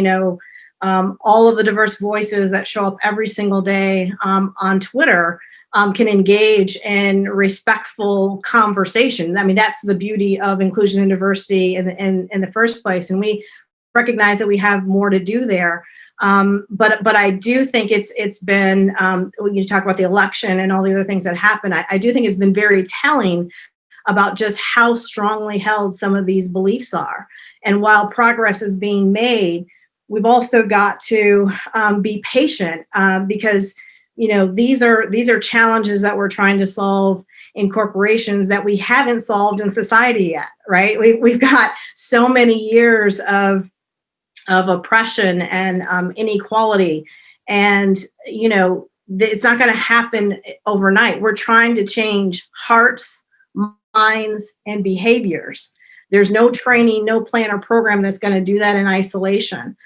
all of the diverse voices that show up every single day on Twitter can engage in respectful conversation. I mean, that's the beauty of inclusion and diversity in the first place. And we recognize that we have more to do there. But I do think it's been, when you talk about the election and all the other things that happen, I do think it's been very telling about just how strongly held some of these beliefs are. And while progress is being made, we've also got to be patient, because these are challenges that we're trying to solve in corporations that we haven't solved in society yet, right? We've got so many years of oppression and inequality, and it's not going to happen overnight. We're trying to change hearts, minds, and behaviors. There's no training, no plan or program that's going to do that in isolation.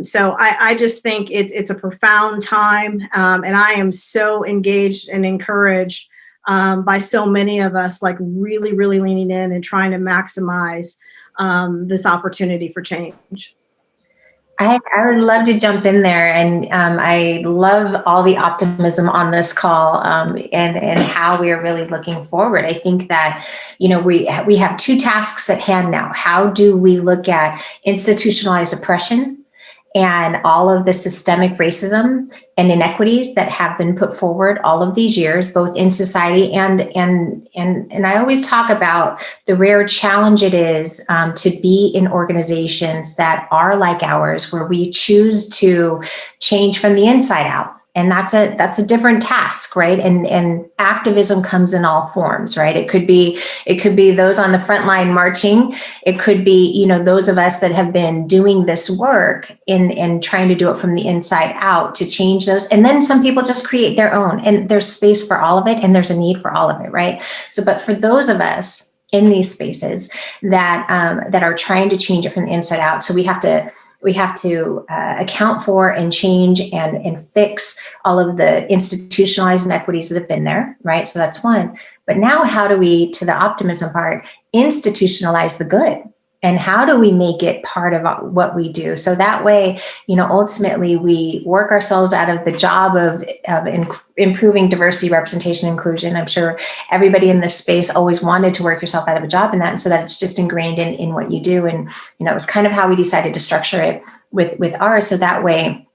So I just think it's a profound time, and I am so engaged and encouraged by so many of us, like really, really leaning in and trying to maximize this opportunity for change. I would love to jump in there, and I love all the optimism on this call, and how we are really looking forward. I think that, you know, we have two tasks at hand now. How do we look at institutionalized oppression and all of the systemic racism and inequities that have been put forward all of these years, both in society and I always talk about the rare challenge it is to be in organizations that are like ours, where we choose to change from the inside out. And that's a different task, right? And activism comes in all forms, right? It could be those on the front line marching. It could be, you know, those of us that have been doing this work in trying to do it from the inside out to change those. And then some people just create their own, and there's space for all of it, and there's a need for all of it, right? So, but for those of us in these spaces that are trying to change it from the inside out, so we have to account for and change and fix all of the institutionalized inequities that have been there, right? So that's one. But now how do we, to the optimism part, institutionalize the good? And how do we make it part of what we do? So that way, you know, ultimately we work ourselves out of the job of improving diversity, representation, inclusion. I'm sure everybody in this space always wanted to work yourself out of a job in that. And so that it's just ingrained in what you do. And, you know, it was kind of how we decided to structure it with ours. So that way,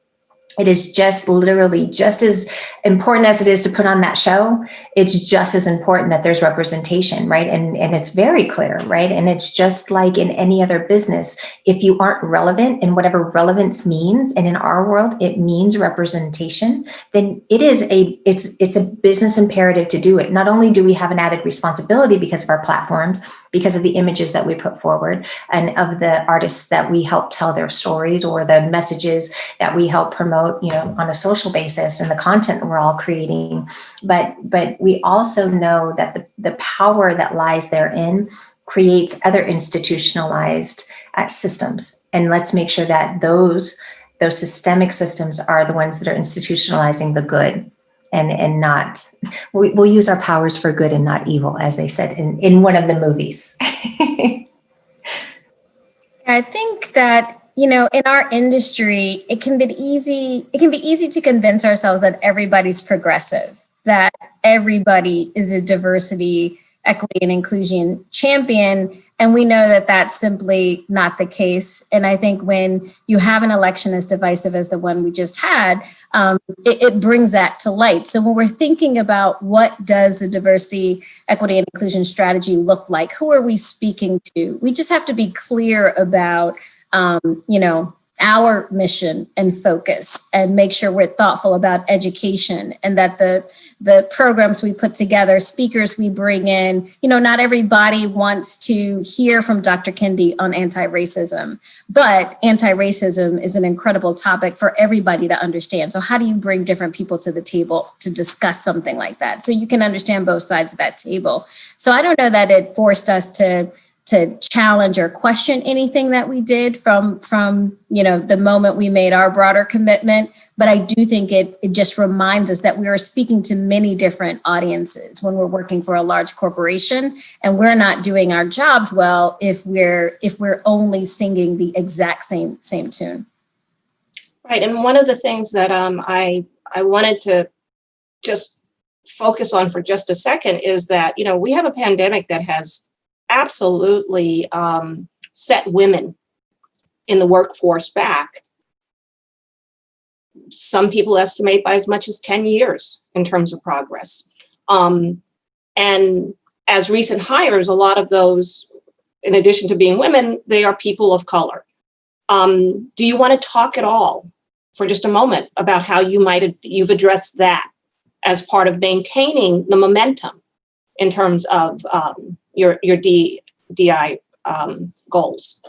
it is just literally just as important as it is to put on that show. It's just as important that there's representation, right? And it's very clear, right? And it's just like in any other business. If you aren't relevant, and whatever relevance means, and in our world, it means representation, then it's a business imperative to do it. Not only do we have an added responsibility because of our platforms, because of the images that we put forward, and of the artists that we help tell their stories, or the messages that we help promote, you know, on a social basis, and the content we're all creating. But we also know that the power that lies therein creates other institutionalized systems. And let's make sure that those systemic systems are the ones that are institutionalizing the good. And not, we'll use our powers for good and not evil, as they said in one of the movies. I think that, you know, in our industry, it can be easy to convince ourselves that everybody's progressive, that everybody is a diversity, equity, and inclusion champion. And we know that that's simply not the case. And I think when you have an election as divisive as the one we just had, it brings that to light. So when we're thinking about what does the diversity, equity, and inclusion strategy look like, who are we speaking to? We just have to be clear about, you know, our mission and focus, and make sure we're thoughtful about education, and that the programs we put together, speakers we bring in, you know, not everybody wants to hear from Dr. Kendi on anti-racism, but anti-racism is an incredible topic for everybody to understand. So how do you bring different people to the table to discuss something like that, so you can understand both sides of that table? So I don't know that it forced us to challenge or question anything that we did from you know, the moment we made our broader commitment. But I do think it just reminds us that we are speaking to many different audiences when we're working for a large corporation, and we're not doing our jobs well if we're only singing the exact same tune. Right, and one of the things that I wanted to just focus on for just a second is that, you know, we have a pandemic that has absolutely set women in the workforce back. Some people estimate by as much as 10 years in terms of progress. And as recent hires, a lot of those, in addition to being women, they are people of color. Do you want to talk at all for just a moment about how you've addressed that as part of maintaining the momentum in terms of your DI goals?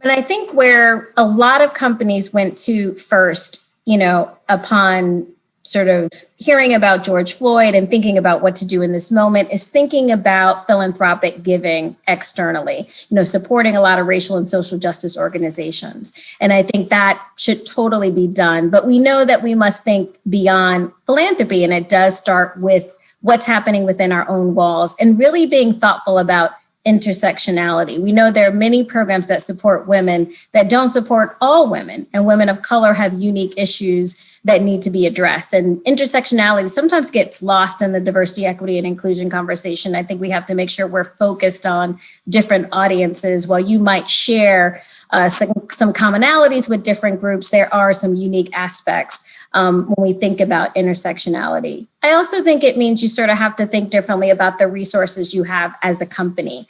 And I think where a lot of companies went to first, you know, upon sort of hearing about George Floyd and thinking about what to do in this moment, is thinking about philanthropic giving externally, you know, supporting a lot of racial and social justice organizations. And I think that should totally be done. But we know that we must think beyond philanthropy, and it does start with what's happening within our own walls, and really being thoughtful about intersectionality. We know there are many programs that support women that don't support all women, and women of color have unique issues that need to be addressed. And intersectionality sometimes gets lost in the diversity, equity, and inclusion conversation. I think we have to make sure we're focused on different audiences. While you might share some commonalities with different groups, there are some unique aspects when we think about intersectionality. I also think it means you sort of have to think differently about the resources you have as a company.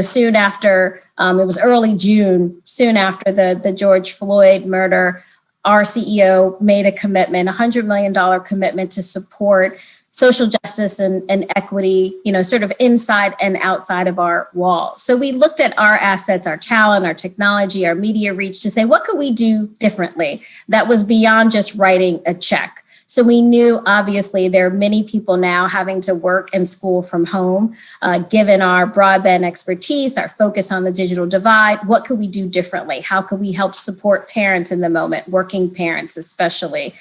Soon after, it was early June, soon after the George Floyd murder, our CEO made a commitment, $100 million commitment to support social justice and equity, sort of inside and outside of our walls. So we looked at our assets, our talent, our technology, our media reach to say, what could we do differently that was beyond just writing a check? So we knew, obviously, there are many people now having to work and school from home. Given our broadband expertise, our focus on the digital divide, what could we do differently? How could we help support parents in the moment, working parents especially?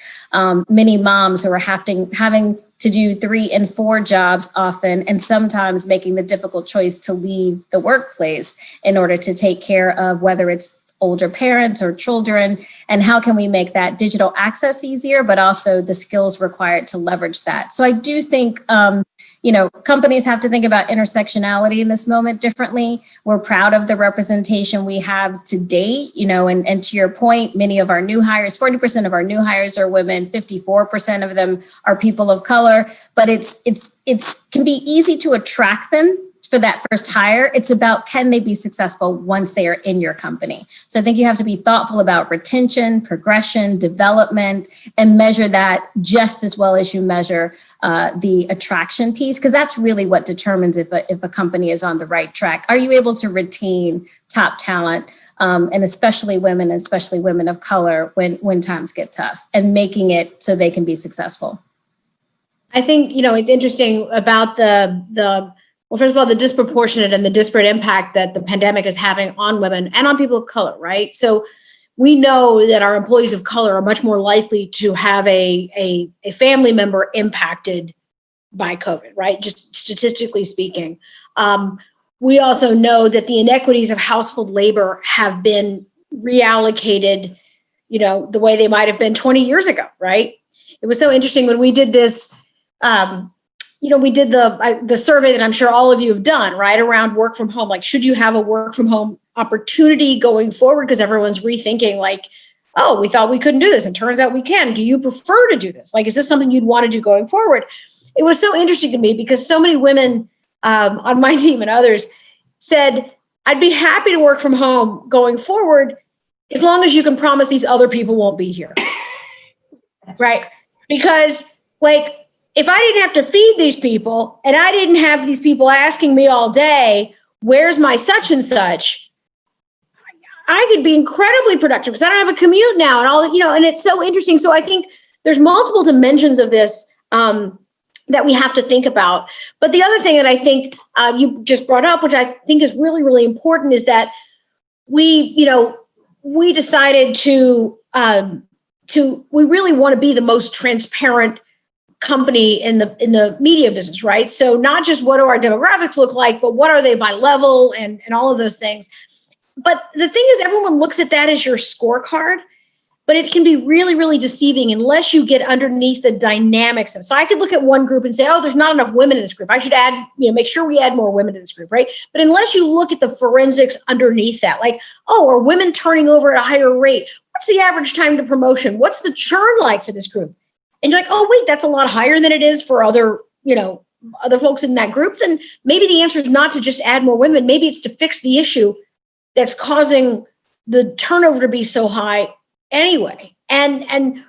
Many moms who are having to do 3 and 4 jobs often, and sometimes making the difficult choice to leave the workplace in order to take care of whether it's older parents or children, and how can we make that digital access easier, but also the skills required to leverage that. So I do think, companies have to think about intersectionality in this moment differently. We're proud of the representation we have to date, and to your point, many of our new hires, 40% of our new hires are women, 54% of them are people of color, but it's can be easy to attract them for that first hire. It's about, can they be successful once they are in your company? So I think you have to be thoughtful about retention, progression, development, and measure that just as well as you measure the attraction piece, because that's really what determines if a company is on the right track. Are you able to retain top talent, and especially women of color when times get tough, and making it so they can be successful? I think, it's interesting about well, first of all, the disproportionate and the disparate impact that the pandemic is having on women and on people of color, right? So we know that our employees of color are much more likely to have a family member impacted by COVID, right? Just statistically speaking. We also know that the inequities of household labor have been reallocated, the way they might have been 20 years ago, right? It was so interesting when we did this, we did the survey that I'm sure all of you have done, right, around work from home. Like, should you have a work from home opportunity going forward? Because everyone's rethinking, like, oh, we thought we couldn't do this, and turns out we can. Do you prefer to do this? Like, is this something you'd want to do going forward? It was so interesting to me because so many women on my team and others said, I'd be happy to work from home going forward as long as you can promise these other people won't be here. Yes. Right? Because, like, if I didn't have to feed these people and I didn't have these people asking me all day, where's my such and such, I could be incredibly productive because I don't have a commute now and all that, and it's so interesting. So I think there's multiple dimensions of this that we have to think about. But the other thing that I think you just brought up, which I think is really, really important, is that we decided to we really want to be the most transparent company in the media business, right? So not just what do our demographics look like, but what are they by level and all of those things. But the thing is, everyone looks at that as your scorecard, but it can be really, really deceiving unless you get underneath the dynamics. And so I could look at one group and say, oh, there's not enough women in this group. I should add, make sure we add more women to this group, right? But unless you look at the forensics underneath that, like, oh, are women turning over at a higher rate? What's the average time to promotion? What's the churn like for this group? And you're like, oh, wait, that's a lot higher than it is for other folks in that group. Then maybe the answer is not to just add more women. Maybe it's to fix the issue that's causing the turnover to be so high anyway. And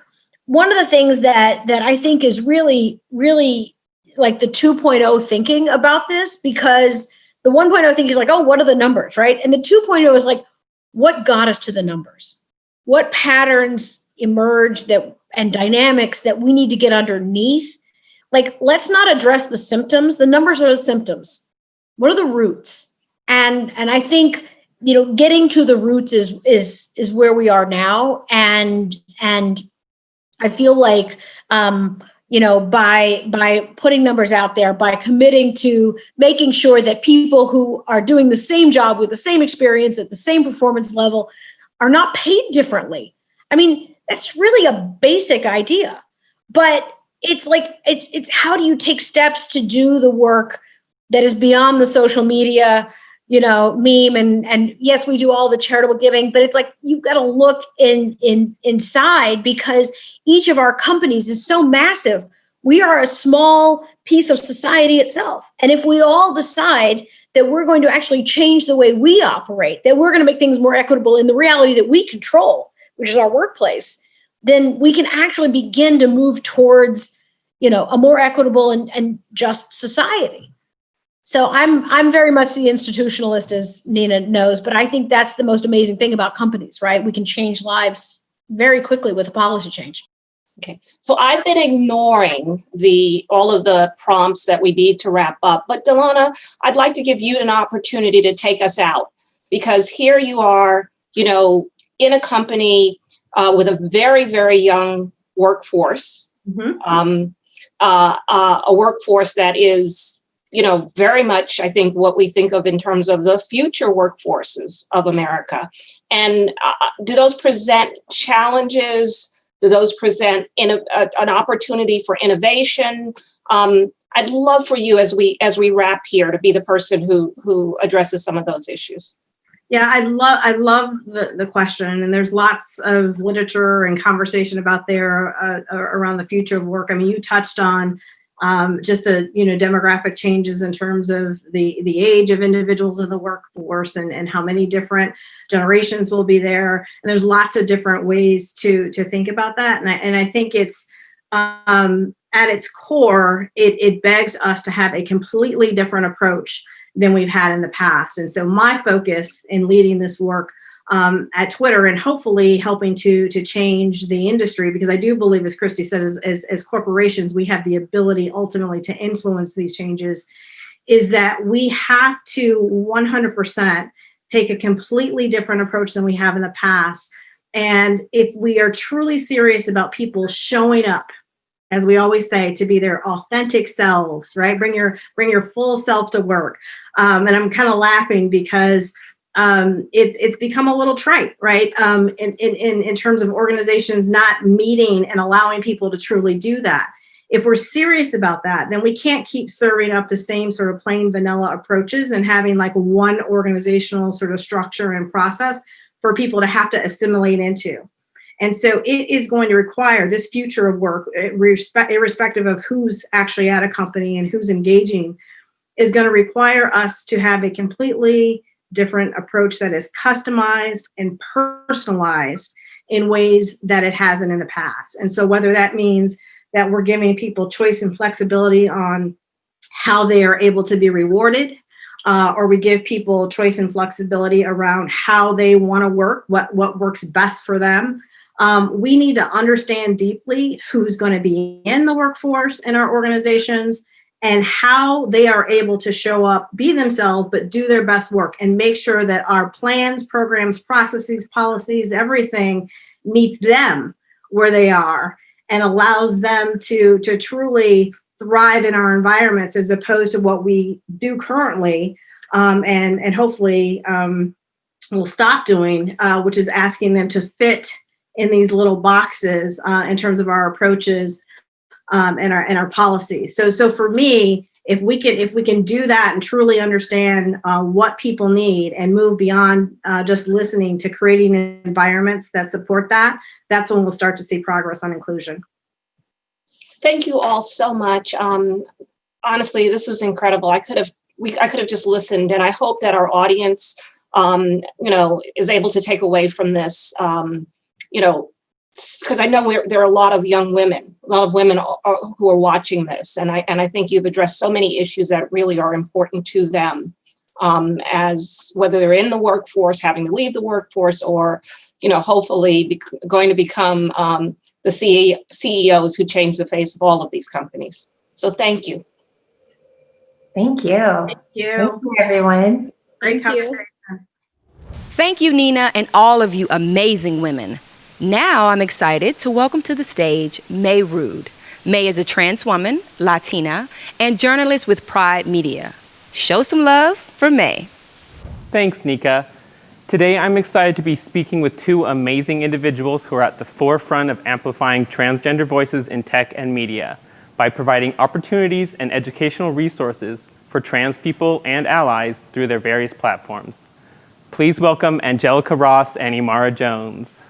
one of the things that I think is really, really like the 2.0 thinking about this, because the 1.0 thinking is like, oh, what are the numbers, right? And the 2.0 is like, what got us to the numbers? What patterns emerge and dynamics that we need to get underneath? Like, let's not address the symptoms. The numbers are the symptoms. What are the roots? And I think, getting to the roots is where we are now. And I feel like, by putting numbers out there, by committing to making sure that people who are doing the same job with the same experience at the same performance level are not paid differently. I mean, that's really a basic idea, but it's like, it's how do you take steps to do the work that is beyond the social media, meme, and yes, we do all the charitable giving, but it's like, you've got to look inside, because each of our companies is so massive. We are a small piece of society itself. And if we all decide that we're going to actually change the way we operate, that we're going to make things more equitable in the reality that we control, which is our workplace, then we can actually begin to move towards, a more equitable and just society. So I'm very much the institutionalist, as Nina knows, but I think that's the most amazing thing about companies, right? We can change lives very quickly with a policy change. Okay, so I've been ignoring all of the prompts that we need to wrap up, but Delana, I'd like to give you an opportunity to take us out, because here you are, in a company with a very, very young workforce, a workforce that is, very much, I think, what we think of in terms of the future workforces of America. And do those present challenges? Do those present an opportunity for innovation? I'd love for you, as we wrap here, to be the person who addresses some of those issues. Yeah, I love the question, and there's lots of literature and conversation about there around the future of work. I mean, you touched on just the demographic changes in terms of the age of individuals in the workforce, and how many different generations will be there. And there's lots of different ways to think about that. And I think it's at its core, it begs us to have a completely different approach than we've had in the past. And so my focus in leading this work at Twitter, and hopefully helping to change the industry, because I do believe, as Christy said, as corporations, we have the ability ultimately to influence these changes, is that we have to 100% take a completely different approach than we have in the past. And if we are truly serious about people showing up, as we always say, to be their authentic selves, right? Bring your full self to work. And I'm kind of laughing because it's become a little trite, right? In terms of organizations not meeting and allowing people to truly do that. If we're serious about that, then we can't keep serving up the same sort of plain vanilla approaches and having like one organizational sort of structure and process for people to have to assimilate into. And so it is going to require this future of work, irrespective of who's actually at a company and who's engaging, is going to require us to have a completely different approach that is customized and personalized in ways that it hasn't in the past. And so whether that means that we're giving people choice and flexibility on how they are able to be rewarded, or we give people choice and flexibility around how they want to work, what works best for them. We need to understand deeply who's going to be in the workforce in our organizations and how they are able to show up, be themselves, but do their best work, and make sure that our plans, programs, processes, policies, everything meets them where they are and allows them to truly thrive in our environments, as opposed to what we do currently, and hopefully we'll stop doing, which is asking them to fit in these little boxes in terms of our approaches and our policies. So for me, if we can do that and truly understand what people need and move beyond just listening to creating environments that support that, that's when we'll start to see progress on inclusion. Thank you all so much. Honestly, this was incredible. I could have just listened, and I hope that our audience, is able to take away from this. Because I know there are a lot of women who are watching this, and I think you've addressed so many issues that really are important to them, as whether they're in the workforce, having to leave the workforce, or hopefully going to become the CEOs who change the face of all of these companies. So thank you. Thank you. Thank you. Thank you, everyone. Great conversation. Thank you, Nina, and all of you amazing women. Now I'm excited to welcome to the stage May Rude, May is a trans woman, Latina, and journalist with Pride Media. Show some love for May. Thanks, Nika. Today, I'm excited to be speaking with two amazing individuals who are at the forefront of amplifying transgender voices in tech and media by providing opportunities and educational resources for trans people and allies through their various platforms. Please welcome Angelica Ross and Imara Jones.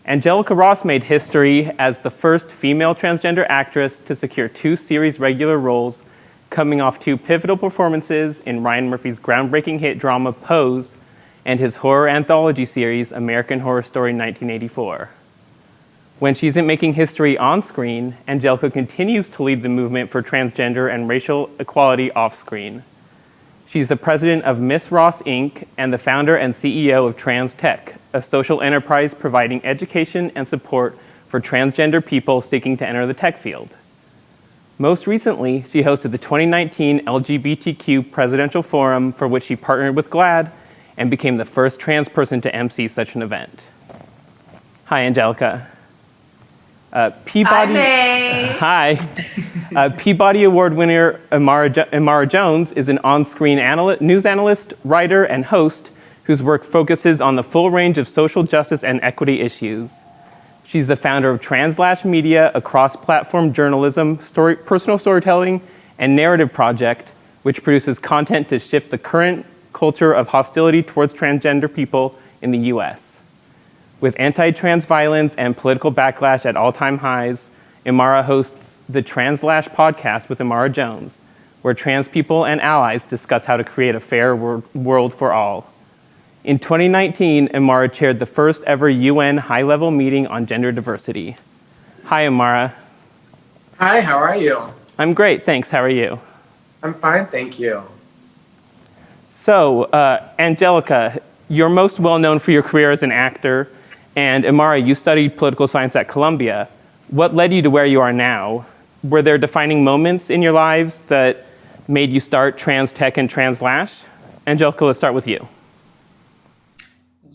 Angelica Ross made history as the first female transgender actress to secure 2 series regular roles, coming off 2 pivotal performances in Ryan Murphy's groundbreaking hit drama Pose and his horror anthology series American Horror Story 1984. When she isn't making history on screen, Angelica continues to lead the movement for transgender and racial equality off screen. She's the president of Miss Ross Inc. and the founder and CEO of Trans Tech, a social enterprise providing education and support for transgender people seeking to enter the tech field. Most recently, she hosted the 2019 LGBTQ Presidential Forum, for which she partnered with GLAAD and became the first trans person to MC such an event. Hi, Angelica. Peabody. Hi. Peabody Award winner Imara Jones is an on-screen news analyst, writer, and host whose work focuses on the full range of social justice and equity issues. She's the founder of Translash Media, a cross-platform journalism, personal storytelling, and narrative project, which produces content to shift the current culture of hostility towards transgender people in the US. With anti-trans violence and political backlash at all-time highs, Imara hosts the Translash podcast with Imara Jones, where trans people and allies discuss how to create a fair world for all. In 2019, Imara chaired the first ever UN high-level meeting on gender diversity. Hi, Imara. Hi, how are you? I'm great, thanks. How are you? I'm fine, thank you. So, Angelica, you're most well known for your career as an actor, and Imara, you studied political science at Columbia. What led you to where you are now? Were there defining moments in your lives that made you start Trans Tech and Translash? Angelica, let's start with you.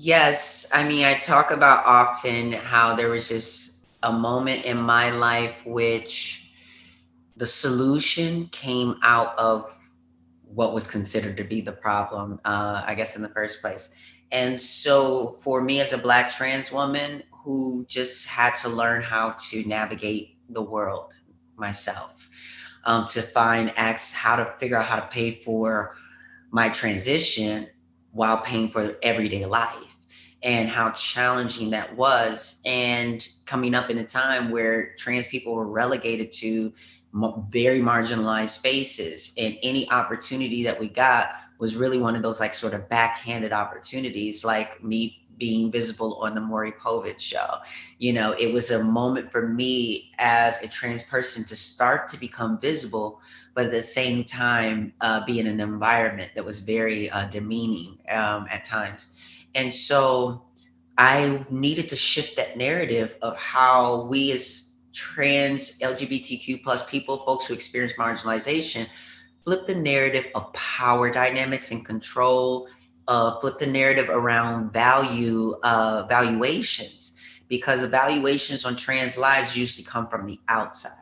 Yes, I mean, I talk about often how there was just a moment in my life which the solution came out of what was considered to be the problem, I guess, in the first place. And so for me as a Black trans woman who just had to learn how to navigate the world myself, to find how to figure out how to pay for my transition while paying for everyday life, and how challenging that was, and coming up in a time where trans people were relegated to very marginalized spaces, and any opportunity that we got was really one of those like sort of backhanded opportunities, like me being visible on the Maury Povich show. You know, it was a moment for me as a trans person to start to become visible, but at the same time be in an environment that was very demeaning at times. And so I needed to shift that narrative of how we as trans LGBTQ plus people, folks who experience marginalization, flip the narrative of power dynamics and control, flip the narrative around valuations, because evaluations on trans lives usually come from the outside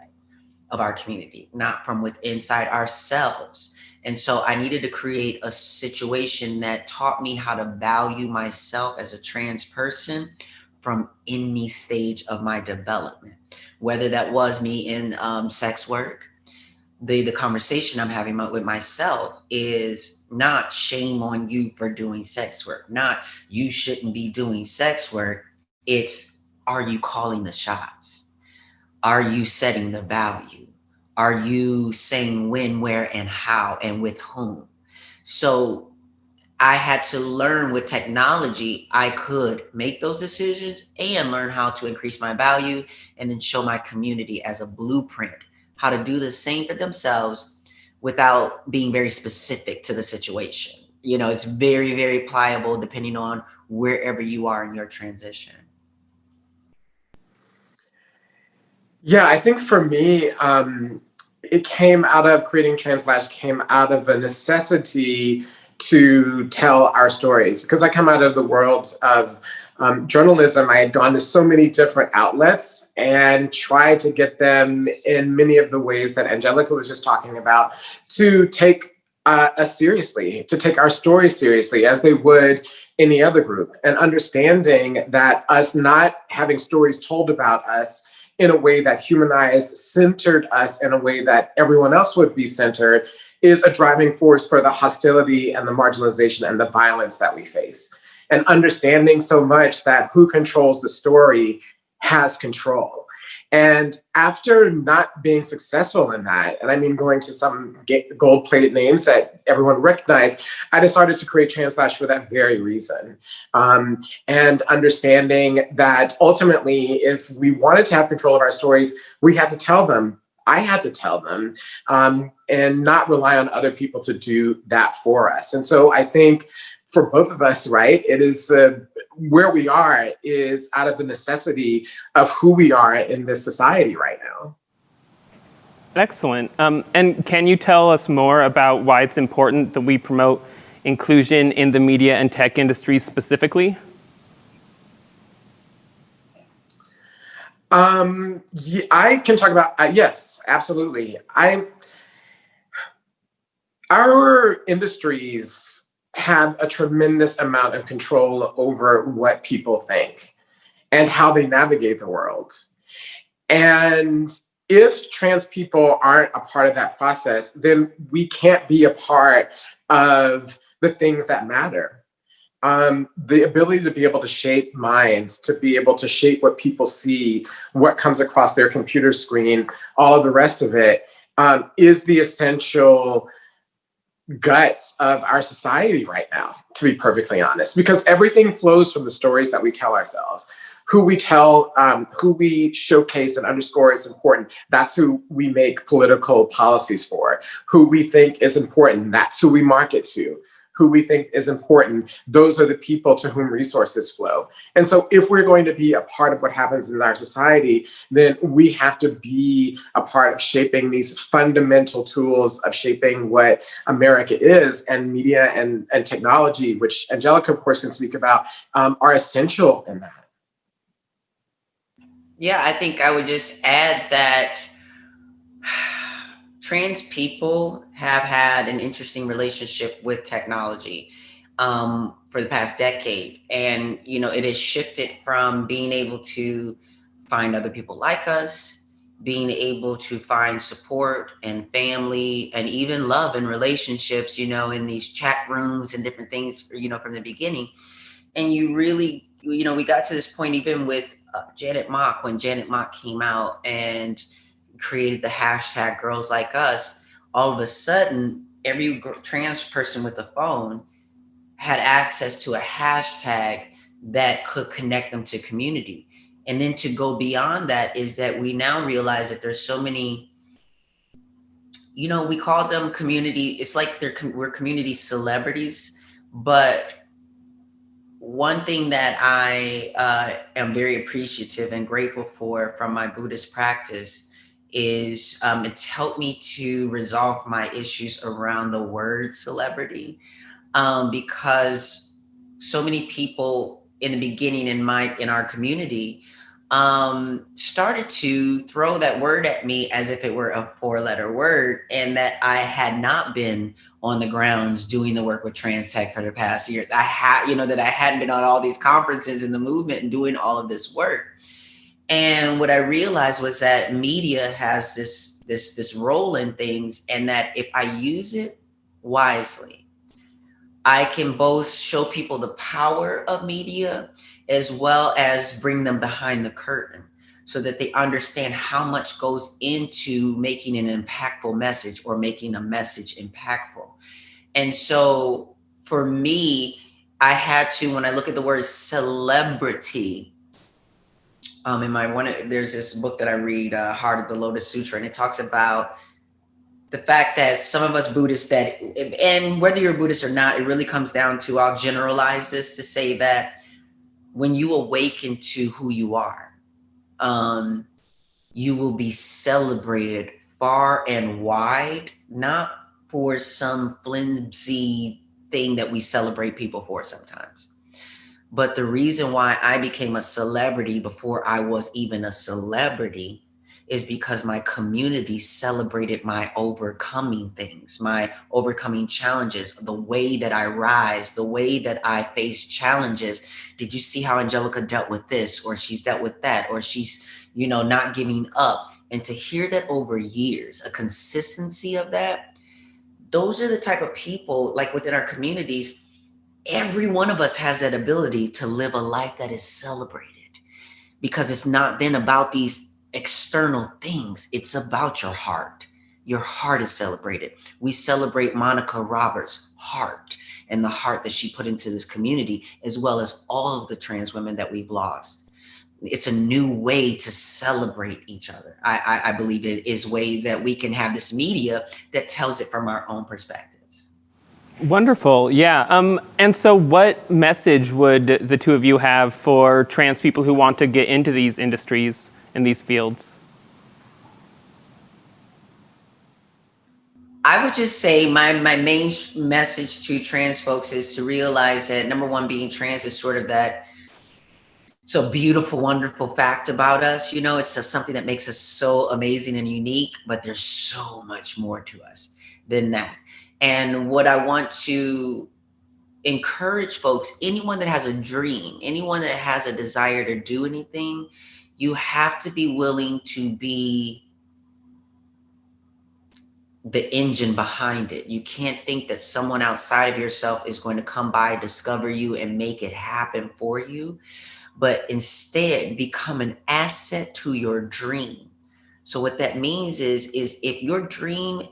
of our community, not from inside ourselves. And so I needed to create a situation that taught me how to value myself as a trans person from any stage of my development, whether that was me in sex work. The conversation I'm having with myself is not shame on you for doing sex work, not you shouldn't be doing sex work. It's, are you calling the shots? Are you setting the value? Are you saying when, where, and how, and with whom? So I had to learn with technology, I could make those decisions and learn how to increase my value, and then show my community as a blueprint how to do the same for themselves without being very specific to the situation. You know, it's very, very pliable depending on wherever you are in your transition. Yeah, I think for me, it came out of creating Translash, came out of a necessity to tell our stories, because I come out of the world of journalism, I had gone to so many different outlets and tried to get them in many of the ways that Angelica was just talking about to take us seriously, to take our story seriously as they would any other group, and understanding that us not having stories told about us in a way that humanized, centered us in a way that everyone else would be centered is a driving force for the hostility and the marginalization and the violence that we face. And understanding so much that who controls the story has control. And after not being successful in that, and I mean going to some gold-plated names that everyone recognized, I decided to create Translash for that very reason. And understanding that ultimately, if we wanted to have control of our stories, we had to tell them. I had to tell them, and not rely on other people to do that for us. And so I think for both of us, right, it is where we are is out of the necessity of who we are in this society right now. Excellent. And can you tell us more about why it's important that we promote inclusion in the media and tech industries specifically? Yeah, I can talk about, yes, absolutely. Our industries have a tremendous amount of control over what people think and how they navigate the world. And if trans people aren't a part of that process, then we can't be a part of the things that matter. The ability to be able to shape minds, to be able to shape what people see, what comes across their computer screen, all of the rest of it, is the essential guts of our society right now, to be perfectly honest, because everything flows from the stories that we tell ourselves. Who we tell, who we showcase and underscore is important. That's who we make political policies for. Who we think is important, that's who we market to. Who we think is important, those are the people to whom resources flow. And so if we're going to be a part of what happens in our society, then we have to be a part of shaping these fundamental tools of shaping what America is, and media and technology, which Angelica, of course, can speak about, are essential in that. Yeah, I think I would just add that trans people have had an interesting relationship with technology for the past decade. And, you know, it has shifted from being able to find other people like us, being able to find support and family and even love and relationships, you know, in these chat rooms and different things, you know, from the beginning. And you really, you know, we got to this point even with Janet Mock, when Janet Mock came out and created the hashtag Girls Like Us, all of a sudden, every trans person with a phone had access to a hashtag that could connect them to community. And then to go beyond that is that we now realize that there's so many, you know, we call them community, it's like we're community celebrities, but one thing that I am very appreciative and grateful for from my Buddhist practice is it's helped me to resolve my issues around the word celebrity, because so many people in the beginning in our community started to throw that word at me as if it were a 4-letter word, and that I had not been on the grounds doing the work with trans tech for the past years. That I hadn't been on all these conferences in the movement and doing all of this work. And what I realized was that media has this role in things, and that if I use it wisely, I can both show people the power of media as well as bring them behind the curtain so that they understand how much goes into making an impactful message or making a message impactful. And so for me, I had to, when I look at the word celebrity, there's this book that I read, Heart of the Lotus Sutra, and it talks about the fact that some of us Buddhists and whether you're Buddhist or not, it really comes down to, I'll generalize this to say that when you awaken to who you are, you will be celebrated far and wide, not for some flimsy thing that we celebrate people for sometimes. But the reason why I became a celebrity before I was even a celebrity is because my community celebrated my overcoming things, my overcoming challenges, the way that I rise, the way that I face challenges. Did you see how Angelica dealt with this, or she's dealt with that, or she's, not giving up? And to hear that over years, a consistency of that, those are the type of people, like within our communities, every one of us has that ability to live a life that is celebrated, because it's not then about these external things. It's about your heart. Your heart is celebrated. We celebrate Monica Roberts' heart and the heart that she put into this community, as well as all of the trans women that we've lost. It's a new way to celebrate each other. I believe it is a way that we can have this media that tells it from our own perspectives. Wonderful, yeah. And so what message would the two of you have for trans people who want to get into these industries and these fields? I would just say my main message to trans folks is to realize that, number one, being trans is sort of that, it's a beautiful, wonderful fact about us. It's just something that makes us so amazing and unique, but there's so much more to us than that. And what I want to encourage folks, anyone that has a dream, anyone that has a desire to do anything, you have to be willing to be the engine behind it. You can't think that someone outside of yourself is going to come by, discover you, and make it happen for you, but instead become an asset to your dream. So what that means is if your dream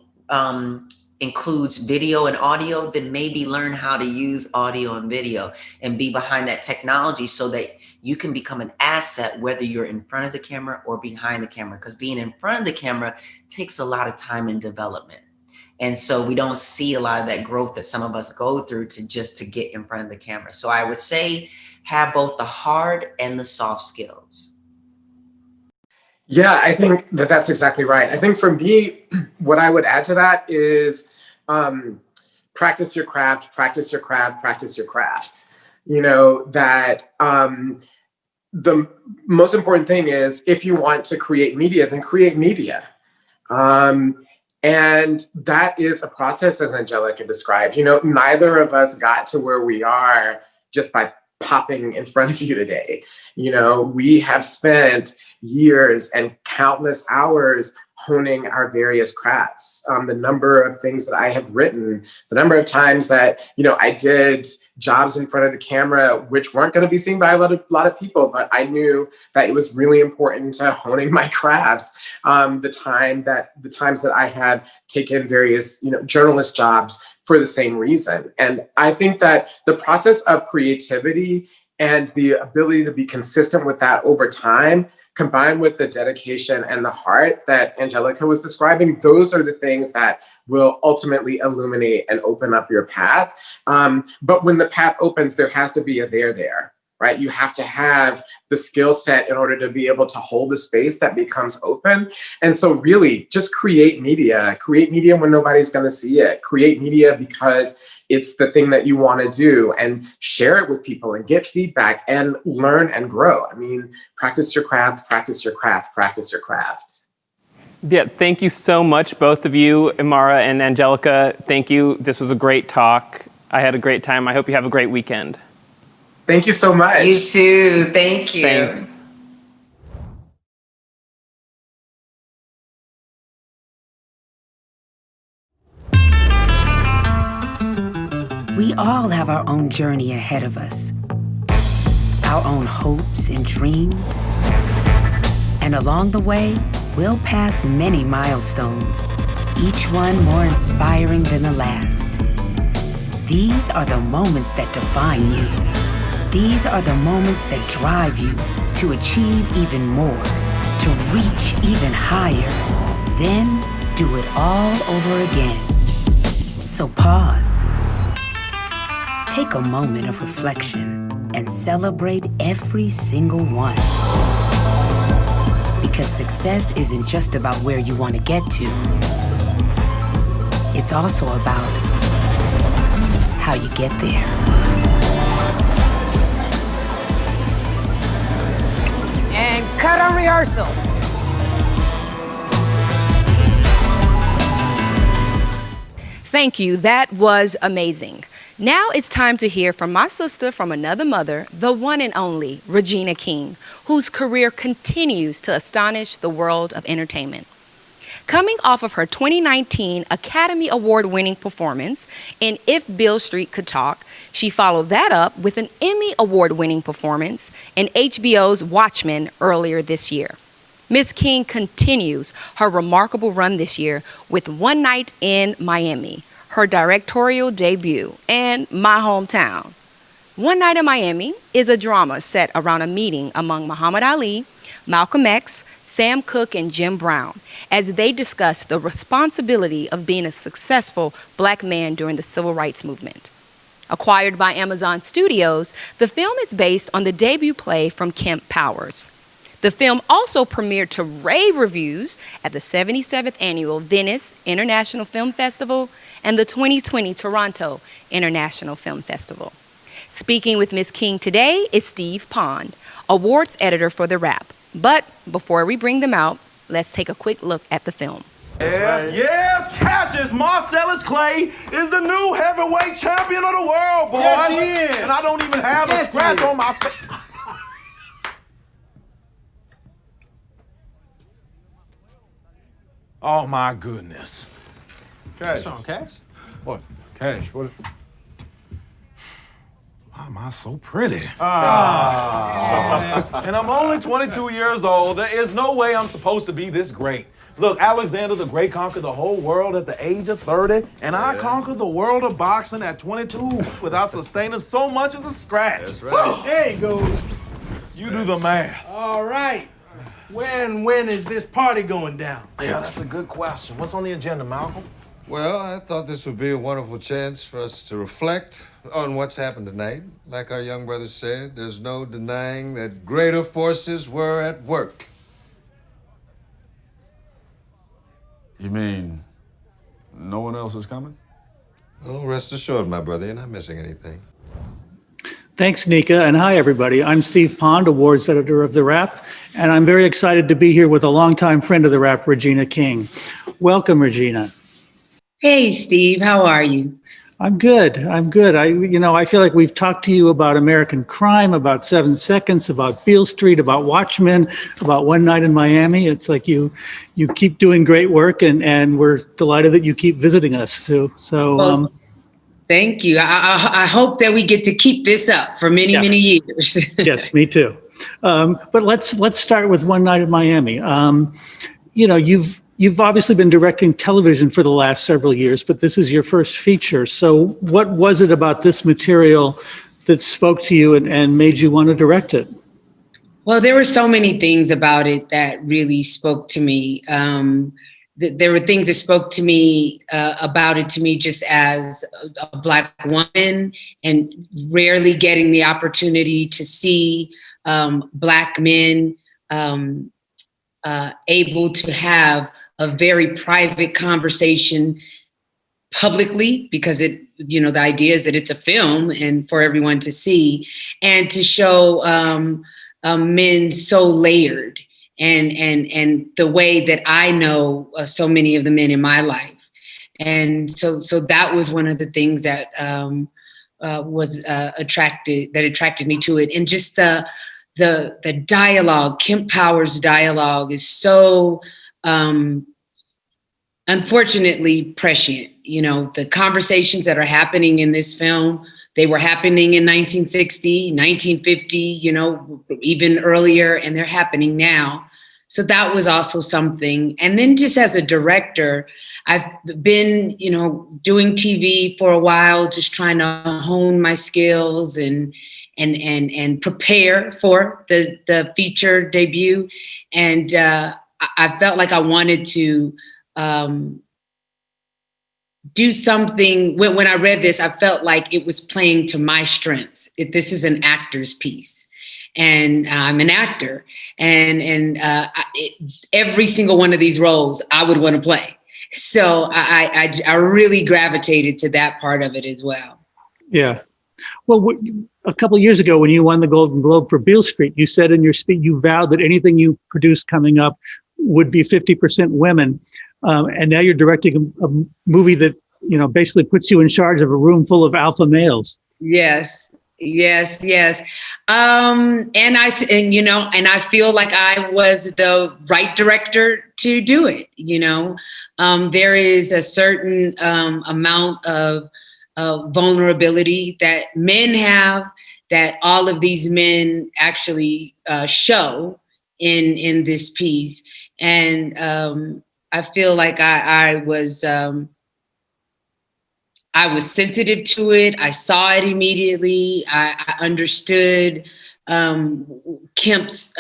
includes video and audio, then maybe learn how to use audio and video and be behind that technology so that you can become an asset, whether you're in front of the camera or behind the camera, because being in front of the camera takes a lot of time and development. And so we don't see a lot of that growth that some of us go through to get in front of the camera. So I would say have both the hard and the soft skills. Yeah, I think that's exactly right. I think for me, what I would add to that is practice your craft, practice your craft, practice your craft. The most important thing is, if you want to create media, then create media. And that is a process, as Angelica described. Neither of us got to where we are just by popping in front of you today. We have spent years and countless hours honing our various crafts. The number of things that I have written, the number of times that, I did jobs in front of the camera, which weren't going to be seen by a lot of people, but I knew that it was really important to honing my craft. The times that I had taken various, journalist jobs for the same reason. And I think that the process of creativity and the ability to be consistent with that over time, combined with the dedication and the heart that Angelica was describing, those are the things that will ultimately illuminate and open up your path. But when the path opens, there has to be a there, right? You have to have the skill set in order to be able to hold the space that becomes open. And so really just create media when nobody's going to see it, create media because it's the thing that you want to do, and share it with people and get feedback and learn and grow. I mean, practice your craft, practice your craft, practice your craft. Yeah, thank you so much, both of you, Imara and Angelica. Thank you. This was a great talk. I had a great time. I hope you have a great weekend. Thank you so much. You too. Thank you. Thanks. We all have our own journey ahead of us, our own hopes and dreams. And along the way, we'll pass many milestones, each one more inspiring than the last. These are the moments that define you. These are the moments that drive you to achieve even more, to reach even higher, then do it all over again. So pause. Take a moment of reflection and celebrate every single one. Because success isn't just about where you want to get to. It's also about how you get there. cut on rehearsal. Thank you. That was amazing. Now it's time to hear from my sister from another mother, the one and only Regina King, whose career continues to astonish the world of entertainment. Coming off of her 2019 Academy Award-winning performance in If Beale Street Could Talk, she followed that up with an Emmy Award-winning performance in HBO's Watchmen earlier this year. Ms. King continues her remarkable run this year with One Night in Miami, her directorial debut, and my hometown. One Night in Miami is a drama set around a meeting among Muhammad Ali, Malcolm X, Sam Cooke, and Jim Brown as they discuss the responsibility of being a successful black man during the civil rights movement. Acquired by Amazon Studios, the film is based on the debut play from Kemp Powers. The film also premiered to rave reviews at the 77th Annual Venice International Film Festival and the 2020 Toronto International Film Festival. Speaking with Ms. King today is Steve Pond, awards editor for TheWrap. But before we bring them out, let's take a quick look at the film. Yes, Cassius Marcellus Clay is the new heavyweight champion of the world, boys. Yes, he is. And I don't even have a scratch on my face. Oh my goodness. Cash. What's on, Cash? What? Cash, what? Why am I so pretty? Ah. And I'm only 22 years old. There is no way I'm supposed to be this great. Look, Alexander the Great conquered the whole world at the age of 30, and I conquered the world of boxing at 22 without sustaining so much as a scratch. That's right. There he goes. You do the math. All right. When is this party going down? Yeah, that's a good question. What's on the agenda, Malcolm? Well, I thought this would be a wonderful chance for us to reflect on what's happened tonight. Like our young brother said, there's no denying that greater forces were at work. You mean no one else is coming? Oh, rest assured, my brother, you're not missing anything. Thanks, Nika, and hi, everybody. I'm Steve Pond, awards editor of TheWrap, and I'm very excited to be here with a longtime friend of TheWrap, Regina King. Welcome, Regina. Hey, Steve, how are you? I'm good. I feel like we've talked to you about American Crime, about 7 Seconds, about Beale Street, about Watchmen, about One Night in Miami. It's like you keep doing great work, and we're delighted that you keep visiting us too. So, thank you. I hope that we get to keep this up for many, many years. Yes, me too. But let's start with One Night in Miami. You've obviously been directing television for the last several years, but this is your first feature. So what was it about this material that spoke to you and made you want to direct it? Well, there were so many things about it that really spoke to me. There were things that spoke to me about it to me just as a Black woman and rarely getting the opportunity to see Black men able to have a very private conversation publicly, because the idea is that it's a film and for everyone to see, and to show men so layered and the way that I know so many of the men in my life. And so that was one of the things that attracted me to it. And just the dialogue, Kemp Powers' dialogue is so unfortunately prescient. The conversations that are happening in this film, they were happening in 1960, 1950, even earlier, and they're happening now. So that was also something. And then just as a director, I've been, doing TV for a while, just trying to hone my skills and prepare for the feature debut. And I felt like I wanted to do something. When I read this, I felt like it was playing to my strengths. This is an actor's piece, and I'm an actor, and every single one of these roles I would want to play. So I really gravitated to that part of it as well. Yeah. Well, a couple of years ago, when you won the Golden Globe for Beale Street, you said in your speech, you vowed that anything you produced coming up would be 50% women. And now you're directing a movie that, basically puts you in charge of a room full of alpha males. Yes. And I feel like I was the right director to do it. There is a certain amount of vulnerability that men have, that all of these men actually show in this piece. And I feel like I was sensitive to it. I saw it immediately. I understood Kemp's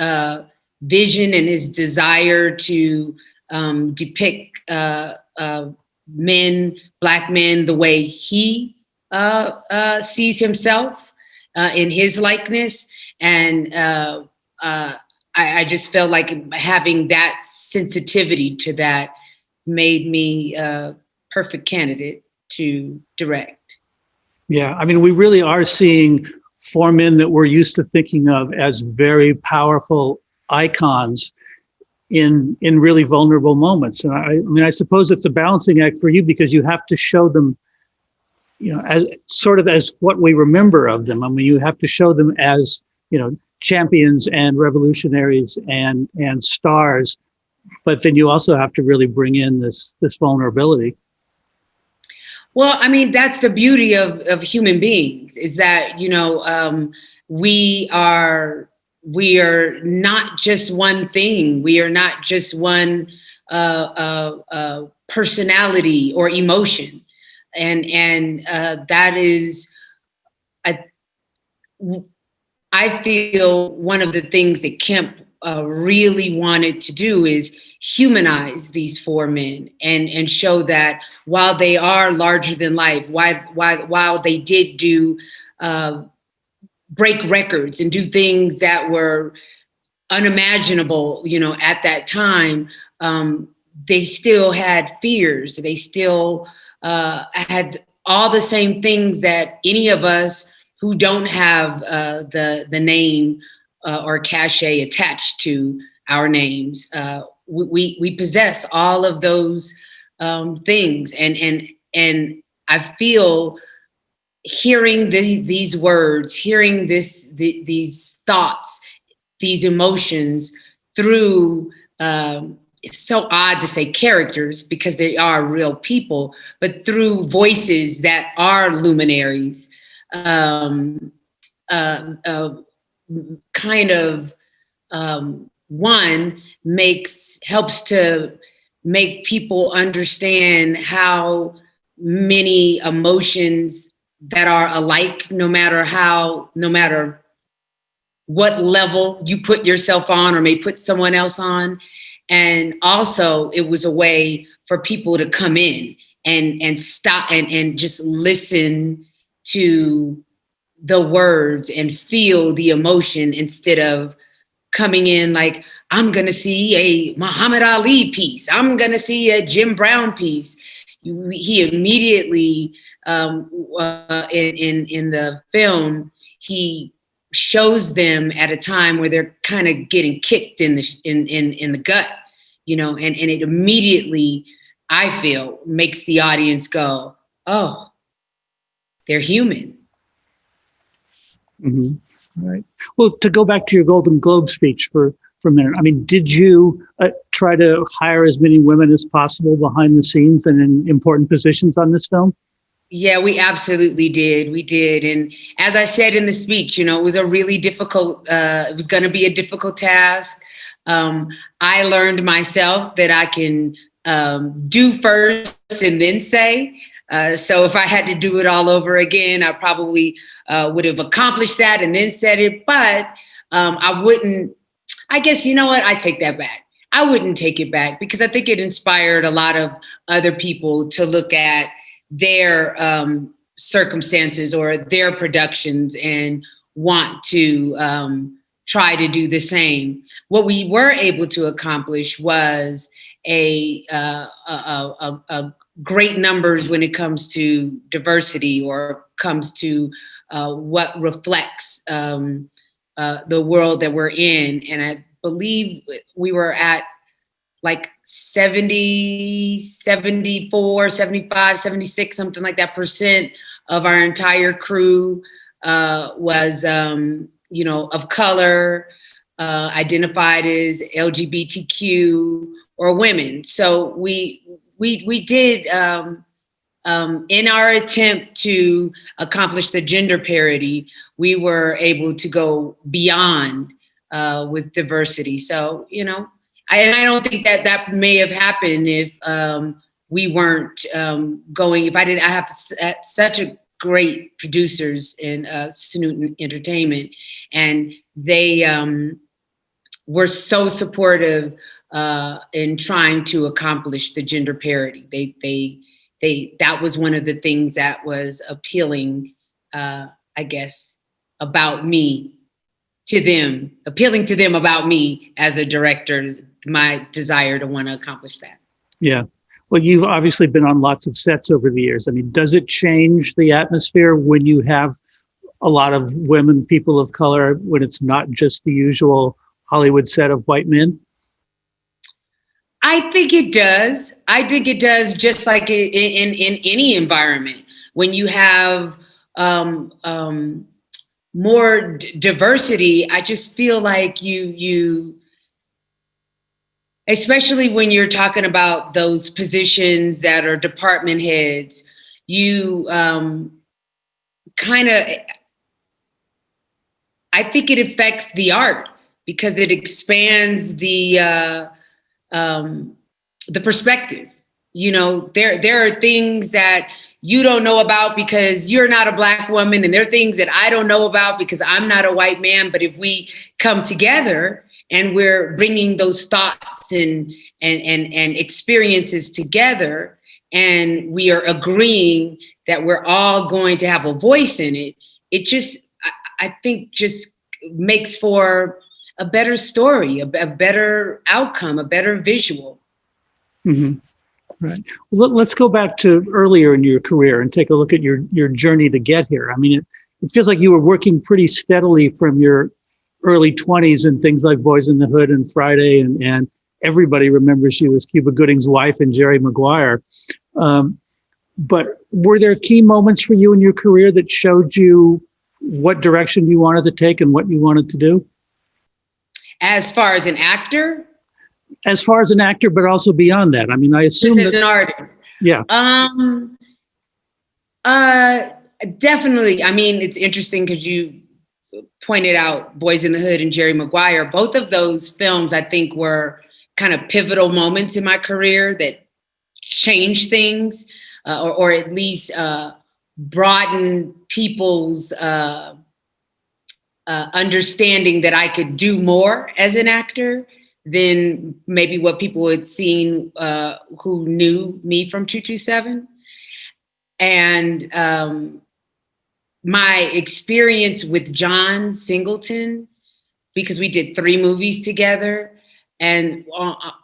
vision and his desire to depict Black men, the way he sees himself in his likeness. And I just felt like having that sensitivity to that made me a perfect candidate to direct. Yeah, I mean, we really are seeing four men that we're used to thinking of as very powerful icons in really vulnerable moments. And I suppose it's a balancing act for you, because you have to show them, as sort of as what we remember of them. I mean, you have to show them as, champions and revolutionaries and stars, but then you also have to really bring in this vulnerability. Well, I mean, that's the beauty of human beings, is that, we are not just one thing. We are not just one personality or emotion. And that is, I feel one of the things that Kemp really wanted to do is humanize these four men and show that while they are larger than life, while they did do break records and do things that were unimaginable, at that time, they still had fears. They still had all the same things that any of us who don't have the name or cachet attached to our names. We possess all of those things, and I feel hearing these words, hearing these thoughts, these emotions through. It's so odd to say characters because they are real people, but through voices that are luminaries, kind of. One helps to make people understand how many emotions that are alike, no matter what level you put yourself on or may put someone else on. And also it was a way for people to come in and stop and just listen to the words and feel the emotion, instead of coming in like, I'm going to see a Muhammad Ali piece, I'm going to see a Jim Brown piece. He immediately, in the film, he shows them at a time where they're kind of getting kicked in the gut, and it immediately, I feel, makes the audience go, oh, they're human. Mm-hmm. All right. Well, to go back to your Golden Globe speech for a minute, I mean, did you try to hire as many women as possible behind the scenes and in important positions on this film? Yeah, we absolutely did. We did. And as I said in the speech, it was a really difficult, it was going to be a difficult task. I learned myself that I can do first and then say. So if I had to do it all over again, I probably would have accomplished that and then said it. But I wouldn't, I guess, you know what? I take that back. I wouldn't take it back, because I think it inspired a lot of other people to look at their circumstances or their productions and want to try to do the same. What we were able to accomplish was a great numbers when it comes to diversity or comes to what reflects the world that we're in. And I believe we were at like 70, 74, 75, 76, something like that % of our entire crew was, of color, identified as LGBTQ or women. So we did, in our attempt to accomplish the gender parity, we were able to go beyond with diversity. So, I don't think that may have happened if we weren't going. I have such a great producers in Snoot Entertainment, and they were so supportive in trying to accomplish the gender parity. That was one of the things that was appealing, I guess, about me to them, appealing to them about me as a director, my desire to want to accomplish that. Yeah. Well, you've obviously been on lots of sets over the years. I mean, does it change the atmosphere when you have a lot of women, people of color, when it's not just the usual Hollywood set of white men? I think it does. I think it does, just like in any environment. When you have more diversity, I just feel like you, especially when you're talking about those positions that are department heads, you kind of, I think it affects the art because it expands the perspective. There are things that you don't know about because you're not a Black woman, and there are things that I don't know about because I'm not a white man. But if we come together and we're bringing those thoughts and experiences together, and we are agreeing that we're all going to have a voice in it, it just, I think, just makes for a better story, a better outcome, a better visual. Mm-hmm. Right. Well, let's go back to earlier in your career and take a look at your journey to get here. I mean, it feels like you were working pretty steadily from your early 20s and things like Boys in the Hood and Friday, and everybody remembers you as Cuba Gooding's wife and Jerry Maguire. But were there key moments for you in your career that showed you what direction you wanted to take and what you wanted to do? As far as an actor? As far as an actor, but also beyond that. I mean, I assume just as an artist. Yeah. Definitely. I mean, it's interesting because you pointed out Boys in the Hood and Jerry Maguire. Both of those films, I think, were kind of pivotal moments in my career that changed things, or at least broadened people's understanding that I could do more as an actor than maybe what people had seen who knew me from 227. And my experience with John Singleton, because we did 3 movies together, and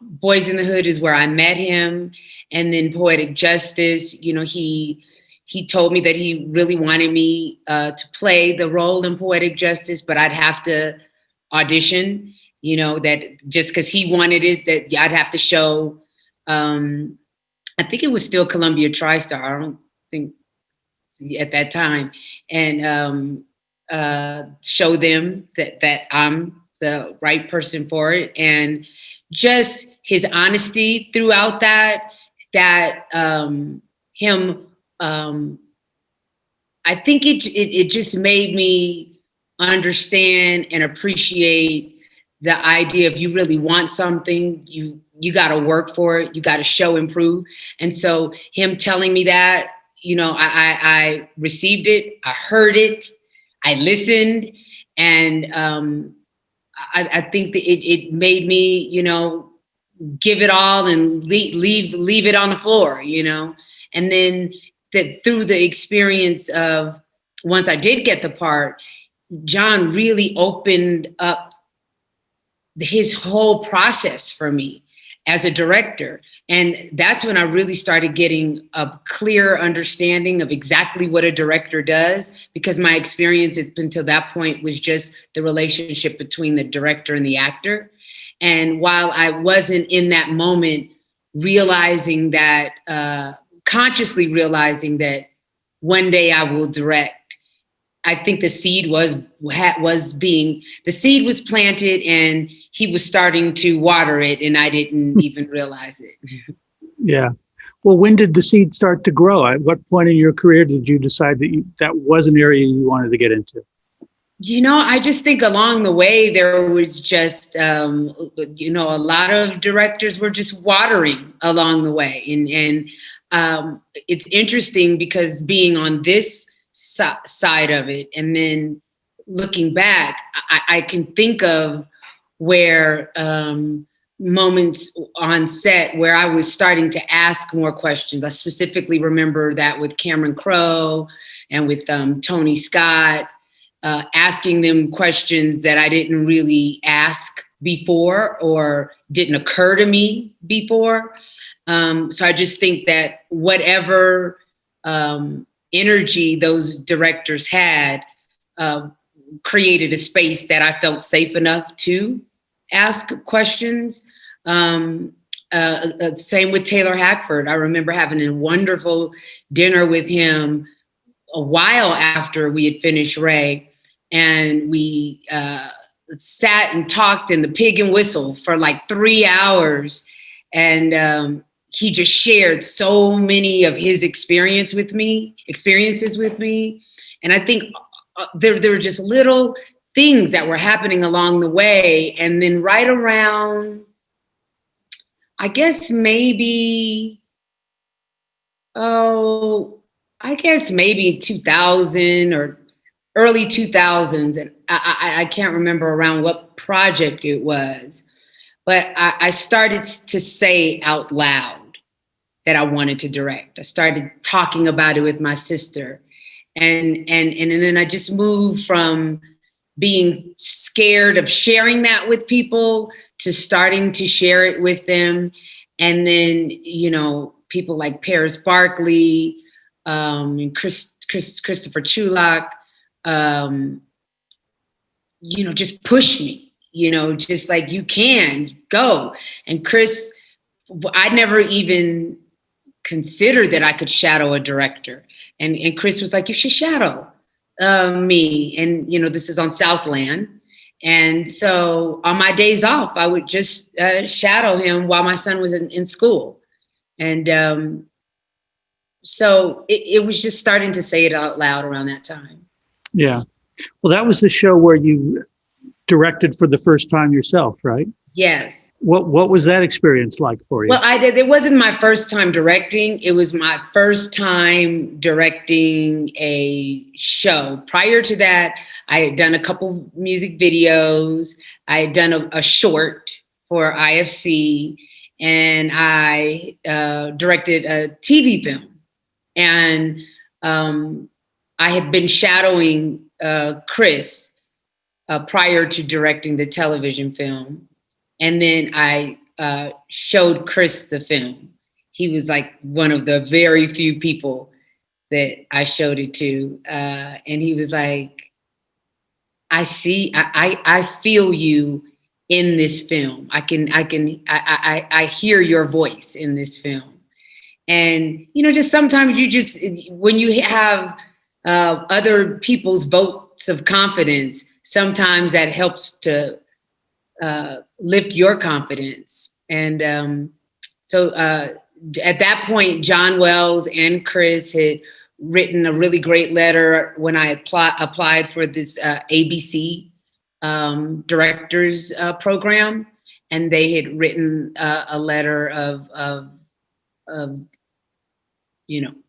Boys in the Hood is where I met him. And then Poetic Justice, he told me that he really wanted me to play the role in Poetic Justice, but I'd have to audition, that just because he wanted it, that I'd have to show, I think it was still Columbia TriStar, I don't think at that time, and show them that I'm the right person for it. And just his honesty throughout that him, I think it just made me understand and appreciate the idea if you really want something, you got to work for it, you got to show and prove. And so him telling me that, I received it, I heard it, I listened, and I think that it made me, give it all and leave it on the floor, and then that through the experience of once I did get the part, John really opened up his whole process for me. as a director. And that's when I really started getting a clear understanding of exactly what a director does, because my experience until that point was just the relationship between the director and the actor. And while I wasn't in that moment realizing that, consciously realizing that one day I will direct, I think the seed was planted, and he was starting to water it, and I didn't even realize it. Yeah. Well, when did the seed start to grow? At what point in your career did you decide that that was an area you wanted to get into? I just think along the way, there was just, a lot of directors were just watering along the way. And it's interesting because being on this side of it, and then looking back, I can think of where moments on set where I was starting to ask more questions. I specifically remember that with Cameron Crowe and with Tony Scott, asking them questions that I didn't really ask before or didn't occur to me before. So I just think that whatever energy those directors had created a space that I felt safe enough to ask questions. Same with Taylor Hackford. I remember having a wonderful dinner with him a while after we had finished Ray, and we sat and talked in the Pig and Whistle for like 3 hours, and he just shared so many of his experiences with me. And I think there were just little things that were happening along the way. And then right around, I guess maybe 2000 or early 2000s. And I can't remember around what project it was, but I started to say out loud that I wanted to direct. I started talking about it with my sister. And then I just moved from being scared of sharing that with people to starting to share it with them. And then, people like Paris Barkley, and Christopher Chulak, just push me, just like, you can go. And Chris, I never even considered that I could shadow a director. And Chris was like, you should shadow me. And, this is on Southland. And so on my days off, I would just shadow him while my son was in school. And so it was just starting to say it out loud around that time. Yeah. Well, that was the show where you directed for the first time yourself, right? Yes. What was that experience like for you? Well, it wasn't my first time directing. It was my first time directing a show. Prior to that, I had done a couple music videos. I had done a short for IFC, and I directed a TV film. And I had been shadowing Chris prior to directing the television film. And then I showed Chris the film. He was like one of the very few people that I showed it to. And he was like, I feel you in this film. I hear your voice in this film. And, just sometimes when you have other people's votes of confidence, sometimes that helps to lift your confidence. And so at that point, John Wells and Chris had written a really great letter when I applied for this ABC directors program. And they had written a letter of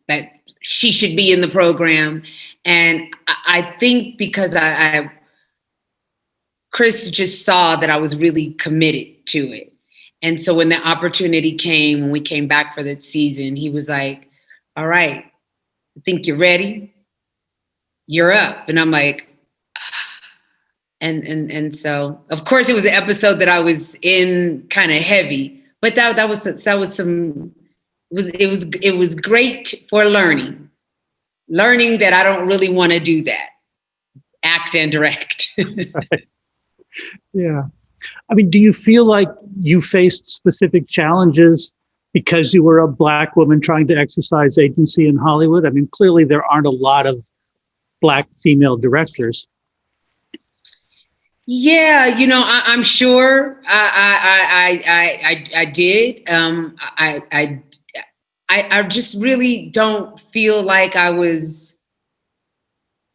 that she should be in the program. And I think because Chris just saw that I was really committed to it. And so when the opportunity came, when we came back for that season, he was like, all right, I think you're ready. You're up. And I'm like, and so of course it was an episode that I was in kind of heavy, But that was some, it was great for learning that I don't really want to do that, act and direct. Yeah. I mean, do you feel like you faced specific challenges because you were a Black woman trying to exercise agency in Hollywood? I mean, clearly there aren't a lot of Black female directors. Yeah, you know, I'm sure I did. I just really don't feel like I was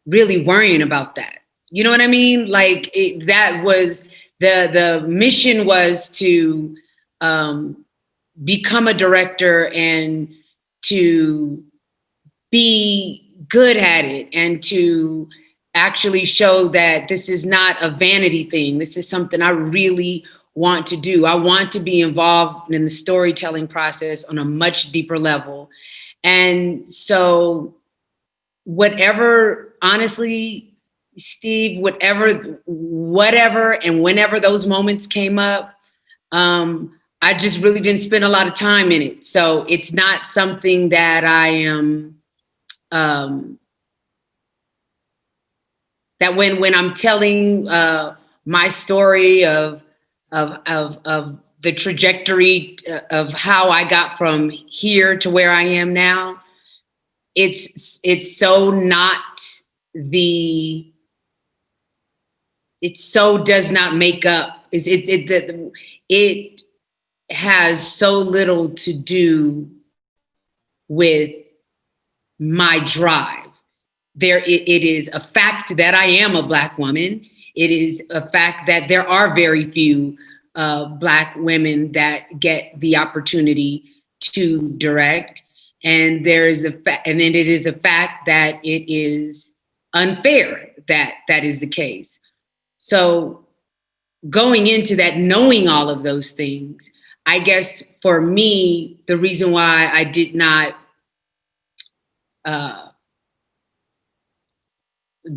really worrying about that. You know what I mean? Like that was the mission was to become a director and to be good at it and to actually show that this is not a vanity thing. This is something I really want to do. I want to be involved in the storytelling process on a much deeper level. And so whatever, honestly, Steve, whatever and whenever those moments came up, I just really didn't spend a lot of time in it. So it's not something that I am, that when I'm telling my story of the trajectory of how I got from here to where I am now, it's so not the, it so does not make up. It has so little to do with my drive. It is a fact that I am a Black woman. It is a fact that there are very few Black women that get the opportunity to direct. And there is and then it is a fact that it is unfair that is the case. So going into that, knowing all of those things, I guess for me, the reason why I did not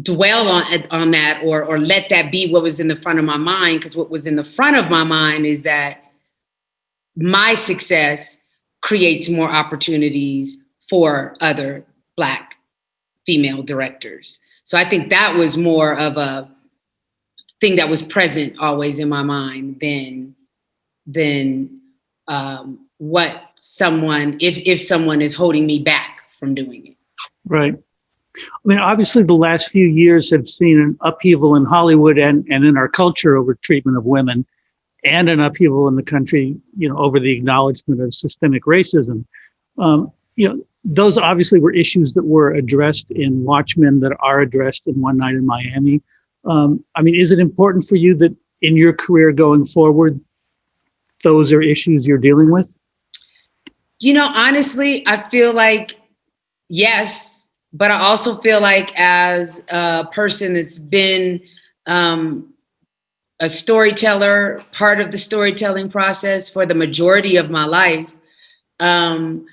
dwell on that or let that be what was in the front of my mind, because what was in the front of my mind is that my success creates more opportunities for other Black female directors. So I think that was more of a thing that was present always in my mind than what someone, if someone is holding me back from doing it. Right. I mean, obviously the last few years have seen an upheaval in Hollywood and in our culture over treatment of women, and an upheaval in the country, you know, over the acknowledgement of systemic racism. You know, those obviously were issues that were addressed in Watchmen, that are addressed in One Night in Miami. I mean, is it important for you that in your career going forward, those are issues you're dealing with? You know, honestly, I feel like yes, but I also feel like as a person that's been a storyteller, part of the storytelling process for the majority of my life, I'm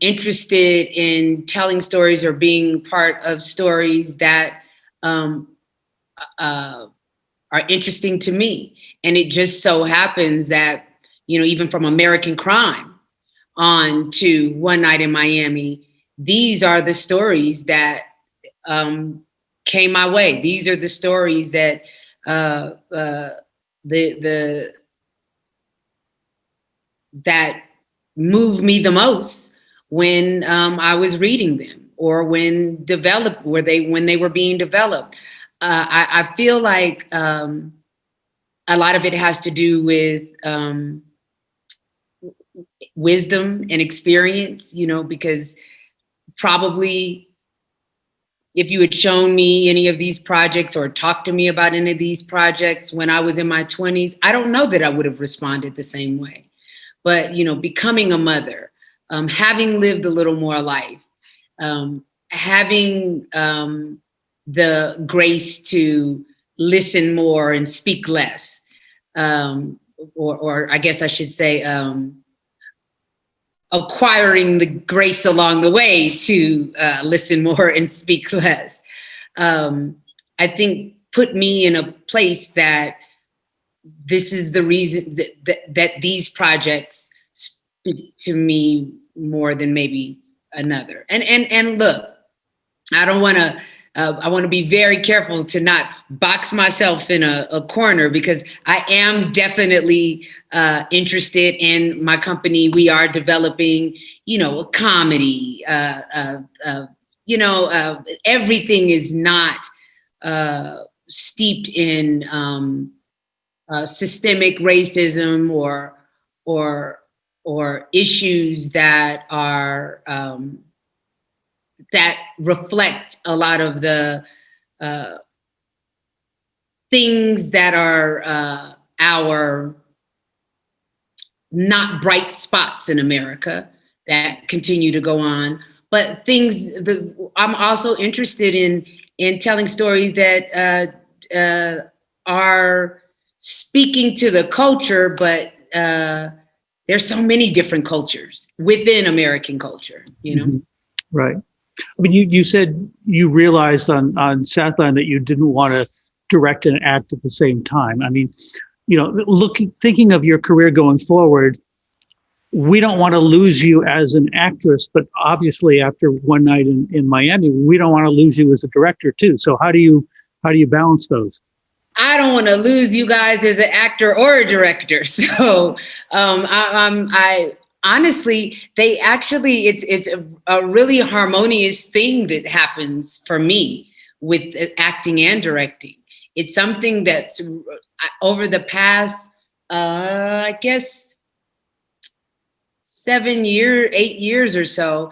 interested in telling stories or being part of stories that are interesting to me. And it just so happens that, you know, even from American Crime on to One Night in Miami, these are the stories that came my way. These are the stories that that moved me the most when I was reading them or when they were being developed. I feel like a lot of it has to do with wisdom and experience, you know, because probably if you had shown me any of these projects or talked to me about any of these projects when I was in my 20s, I don't know that I would have responded the same way. But, you know, becoming a mother, having lived a little more life, having the grace to listen more and speak less, or I guess I should say, acquiring the grace along the way to listen more and speak less, I think put me in a place that this is the reason that these projects speak to me more than maybe another. And look, I don't want to. I want to be very careful to not box myself in a corner, because I am definitely interested in my company. We are developing, a comedy. Everything is not steeped in systemic racism or issues that are that reflect a lot of the things that are our not bright spots in America that continue to go on, but I'm also interested in telling stories that are speaking to the culture, but there's so many different cultures within American culture, Mm-hmm. Right. I mean, you said you realized on Southland that you didn't want to direct and act at the same time. I mean, thinking of your career going forward, we don't want to lose you as an actress, but obviously after one night in Miami, we don't want to lose you as a director too. So how do you balance those? I don't want to lose you guys as an actor or a director. So I honestly, it's a really harmonious thing that happens for me with acting and directing. It's something that's over the past, I guess, 8 years or so,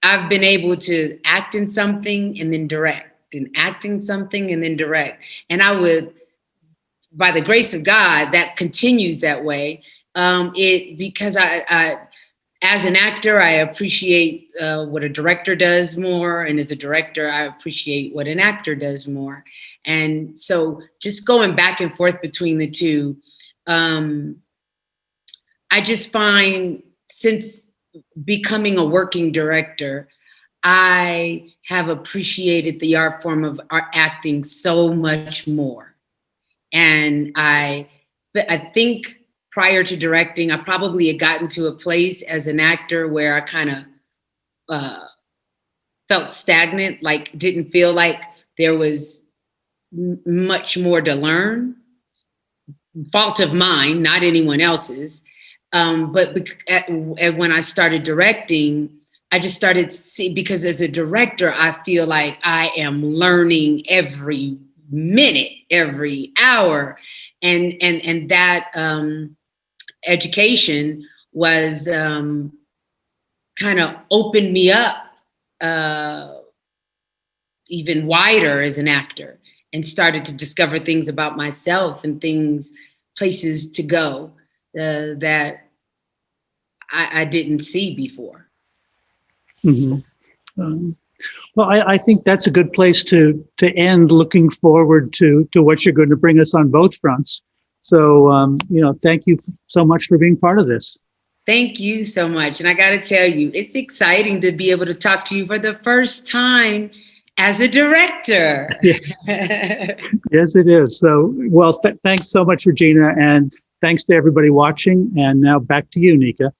I've been able to act in something and then direct, and acting something and then direct. And I would, by the grace of God, that continues that way. Because I as an actor, I appreciate what a director does more. And as a director, I appreciate what an actor does more. And so just going back and forth between the two, I just find, since becoming a working director, I have appreciated the art form of acting so much more. And I think prior to directing, I probably had gotten to a place as an actor where I kind of felt stagnant, like didn't feel like there was much more to learn. Fault of mine, not anyone else's. But when I started directing, I just started to see, because as a director, I feel like I am learning every minute, every hour. And that education was kind of opened me up even wider as an actor, and started to discover things about myself and places to go that I didn't see before. Mm-hmm. Well, I think that's a good place to end, looking forward to what you're going to bring us on both fronts. So, thank you so much for being part of this. Thank you so much. And I got to tell you, it's exciting to be able to talk to you for the first time as a director. Yes, yes it is. So, well, thanks so much, Regina. And thanks to everybody watching. And now back to you, Nika.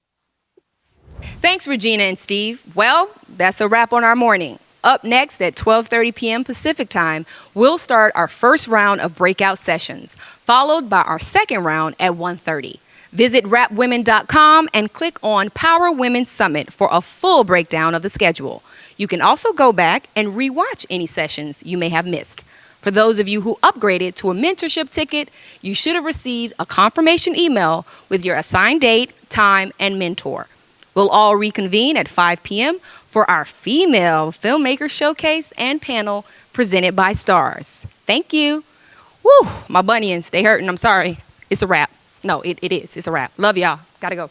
Thanks, Regina and Steve. Well, that's a wrap on our morning. Up next at 12:30 p.m. Pacific time, we'll start our first round of breakout sessions, followed by our second round at 1:30. Visit wrapwomen.com and click on Power Women Summit for a full breakdown of the schedule. You can also go back and rewatch any sessions you may have missed. For those of you who upgraded to a mentorship ticket, you should have received a confirmation email with your assigned date, time, and mentor. We'll all reconvene at 5 p.m. for our female filmmaker showcase and panel presented by Stars. Thank you. Woo, my bunions, they hurting. I'm sorry. It's a wrap. No, it is. It's a wrap. Love y'all. Gotta go.